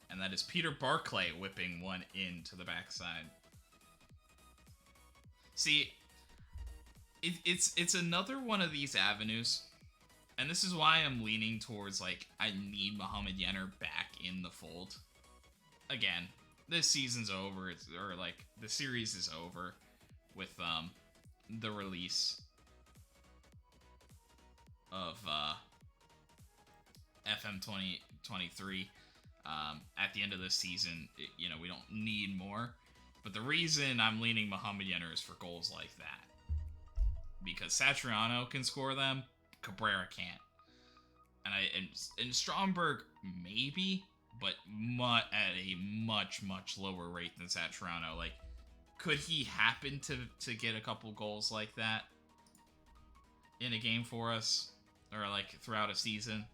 And that is Peter Barclay whipping one into the backside. See, it's another one of these avenues. And this is why I'm leaning towards, like, I need Mohamed Yenner back in the fold. Again, this season's over, or, like, the series is over with, the release of, FM 2023. At the end of this season, you know, we don't need more. But the reason I'm leaning Mohamed Yenner is for goals like that. Because Satriano can score them, Cabrera can't. And Stromberg maybe, but at a much lower rate than Satriano. Like, could he happen to get a couple goals like that in a game for us, or like throughout a season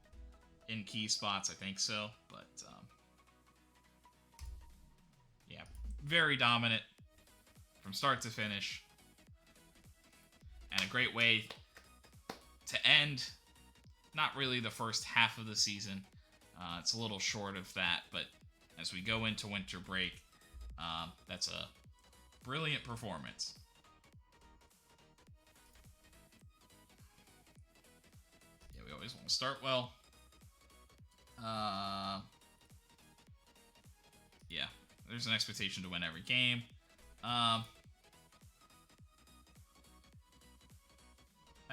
in key spots? I think so, but yeah, very dominant from start to finish, and a great way to end, not really the first half of the season. It's a little short of that, but as we go into winter break, that's a brilliant performance. Yeah, we always want to start well. Yeah, there's an expectation to win every game. I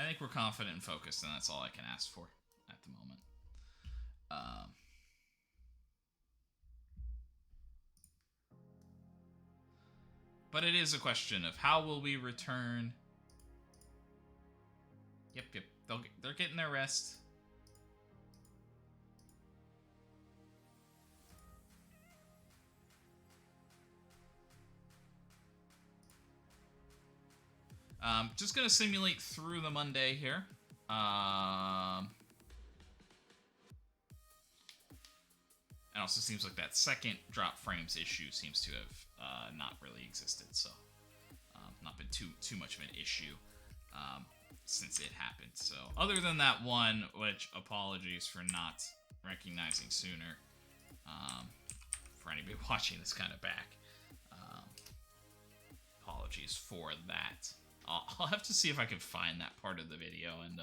think we're confident and focused, and that's all I can ask for at the moment. But it is a question of how will we return. Yep. They're getting their rest. Just gonna simulate through the Monday here. And also seems like that second drop frames issue seems to have not really existed, so not been too much of an issue since it happened. So other than that one, which apologies for not recognizing sooner, for anybody watching this kind of back, apologies for that. I'll have to see if I can find that part of the video, and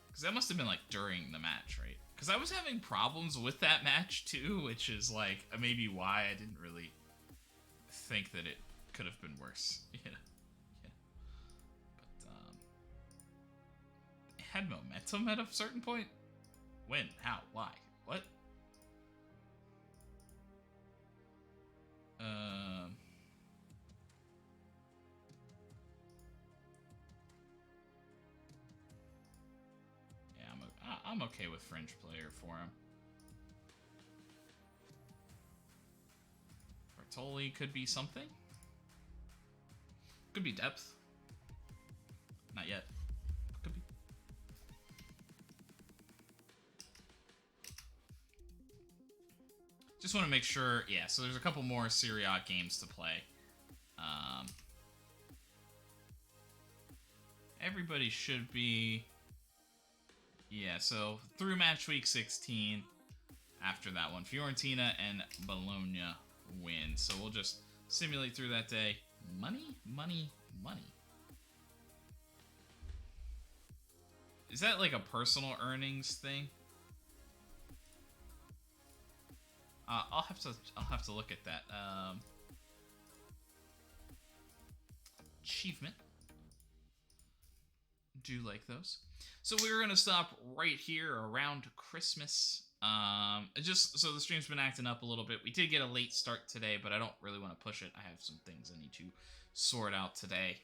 because that must have been like during the match, right? Because I was having problems with that match too, which is like maybe why I didn't really think that it could have been worse. Yeah. But it had momentum at a certain point. When? How? Why? What? Yeah, I'm okay with fringe player for him. Bartoli could be something. Could be depth. Not yet. Could be. Just want to make sure. Yeah, so there's a couple more Serie A games to play. Everybody should be... Yeah, so through match week 16, after that one, Fiorentina and Bologna win. So we'll just simulate through that day. Money, money, money. Is that like a personal earnings thing? I'll have to look at that. Achievement. Do like those. So we're gonna stop right here around Christmas. Just so the stream's been acting up a little bit. We did get a late start today, but I don't really want to push it. I have some things I need to sort out today.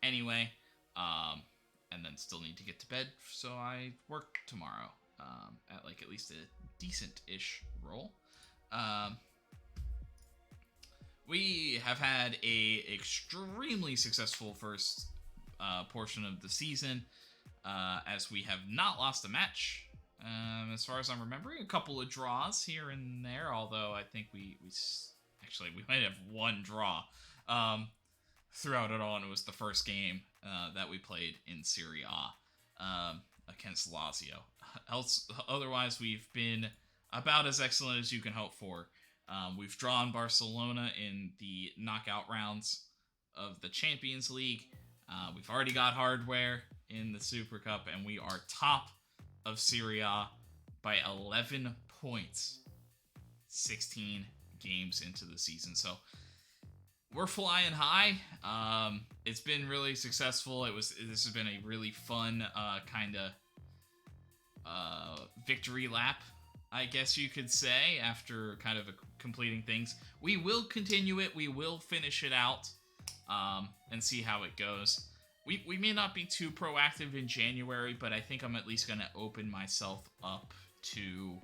Anyway, and then still need to get to bed, so I work tomorrow at like at least a decent-ish role. We have had a extremely successful first portion of the season, as we have not lost a match. As far as I'm remembering, a couple of draws here and there, although I think we might have one draw throughout it all, and it was the first game that we played in Serie A against Lazio. Otherwise, we've been about as excellent as you can hope for. We've drawn Barcelona in the knockout rounds of the Champions League. We've already got hardware in the Super Cup, and we are top of Serie A by 11 points 16 games into the season. So we're flying high. It's been really successful. This has been a really fun kind of victory lap, I guess you could say, after kind of completing things. We will continue it. We will finish it out and see how it goes. We may not be too proactive in January, but I think I'm at least going to open myself up to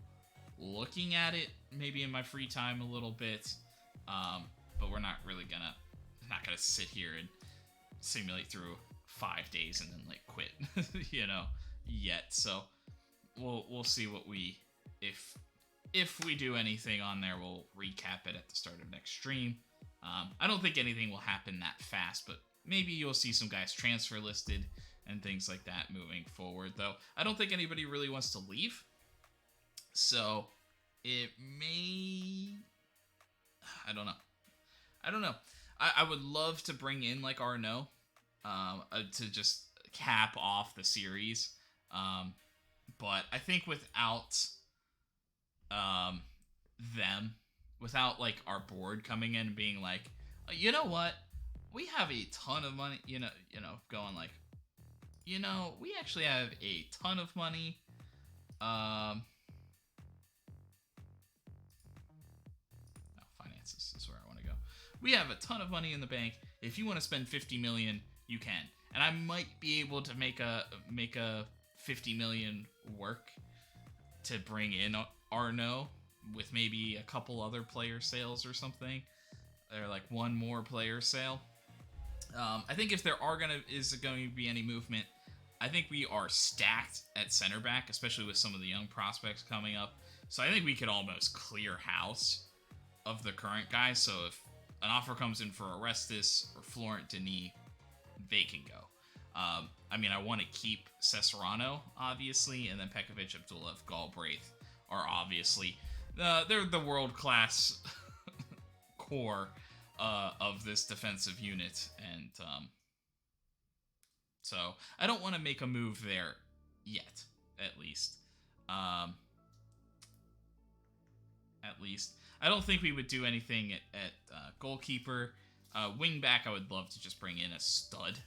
looking at it maybe in my free time a little bit. But we're not really gonna sit here and simulate through 5 days and then like quit, yet. So we'll see what if we do anything on there, we'll recap it at the start of next stream. I don't think anything will happen that fast, but maybe you'll see some guys transfer listed and things like that moving forward, though I don't think anybody really wants to leave. So it may... I don't know. I would love to bring in like Arnaud to just cap off the series. But I think without them, without like our board coming in and being like, you know what? We have a ton of money, going like, we actually have a ton of money. Finances is where I want to go. We have a ton of money in the bank. If you want to spend 50 million, you can. And I might be able to make a 50 million work to bring in Arnaud with maybe a couple other player sales or something. Or like one more player sale. I think if there is going to be any movement, I think we are stacked at center back, especially with some of the young prospects coming up. So I think we could almost clear house of the current guys. So if an offer comes in for Orestes or Florent Denis, they can go. I want to keep Cesarano, obviously, and then Pekovic, Abdulev, Galbraith are obviously they're the world-class core of this defensive unit, and so I don't want to make a move there yet, at least. at least. I don't think we would do anything at goalkeeper. Wing back, I would love to just bring in a stud,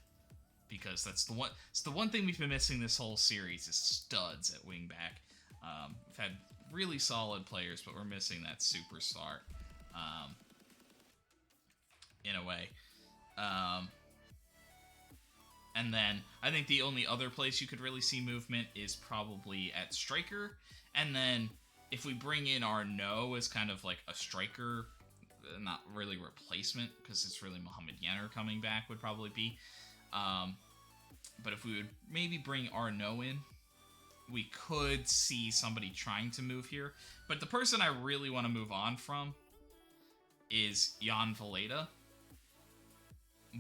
because that's the one. It's the one thing we've been missing this whole series is studs at wing back. We've had really solid players, but we're missing that superstar, in a way. And then I think the only other place you could really see movement is probably at striker. And then if we bring in Arnaud as kind of like a striker, not really replacement, because it's really Mohamed Yenner coming back would probably be. But if we would maybe bring Arnaud in, we could see somebody trying to move here. But the person I really want to move on from is Jan Valletta.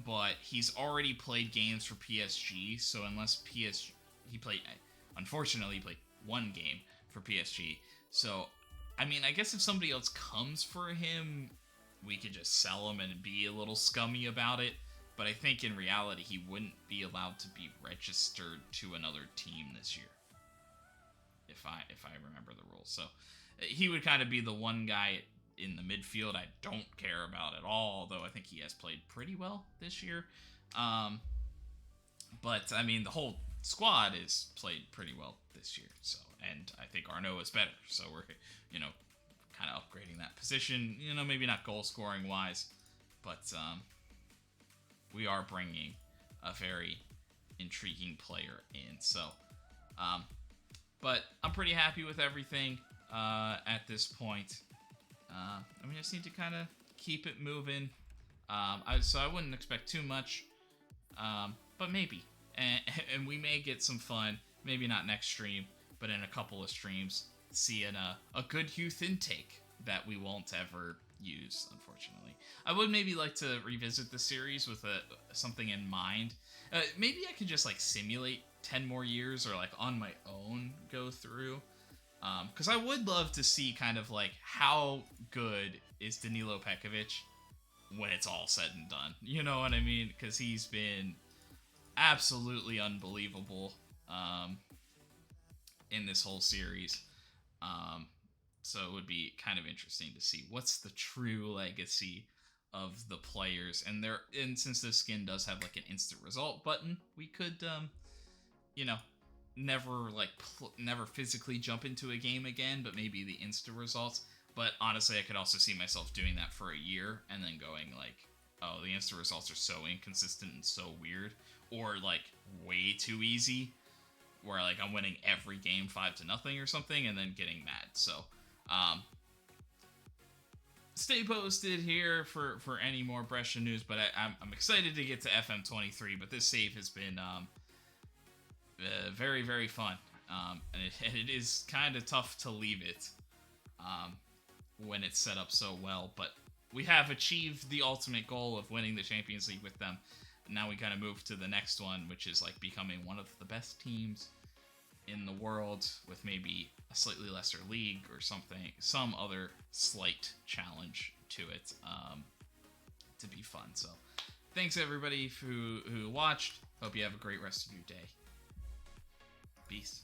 But he's already played games for PSG, so unless unfortunately, he played one game for PSG. So, I mean, I guess if somebody else comes for him, we could just sell him and be a little scummy about it. But I think in reality, he wouldn't be allowed to be registered to another team this year, if I remember the rules. So he would kind of be the one guy in the midfield I don't care about at all, although I think he has played pretty well this year. But I mean, the whole squad is played pretty well this year. So, and I think Arnaud is better. So we're, kind of upgrading that position. Maybe not goal scoring wise, but we are bringing a very intriguing player in. So, but I'm pretty happy with everything at this point. We just need to kind of keep it moving. So I wouldn't expect too much, but maybe. And we may get some fun, maybe not next stream, but in a couple of streams, seeing a good youth intake that we won't ever use, unfortunately. I would maybe like to revisit the series with something in mind. Maybe I could just simulate 10 more years, or on my own go through. Because I would love to see kind of how good is Danilo Pekovic when it's all said and done. You know what I mean? Because he's been absolutely unbelievable in this whole series. So it would be kind of interesting to see what's the true legacy of the players. And since this skin does have an instant result button, we could, never physically jump into a game again, but maybe the instant results. But honestly, I could also see myself doing that for a year and then going oh, the instant results are so inconsistent and so weird, or way too easy, where I'm winning every game 5-0 or something, and then getting mad. So stay posted here for any more Brescia news. But I'm excited to get to FM23. But this save has been very, very fun, and it is kind of tough to leave it when it's set up so well. But we have achieved the ultimate goal of winning the Champions League with them. Now we kind of move to the next one, which is becoming one of the best teams in the world, with maybe a slightly lesser league or something, some other slight challenge to it, to be fun. So thanks everybody who watched. Hope you have a great rest of your day. Peace.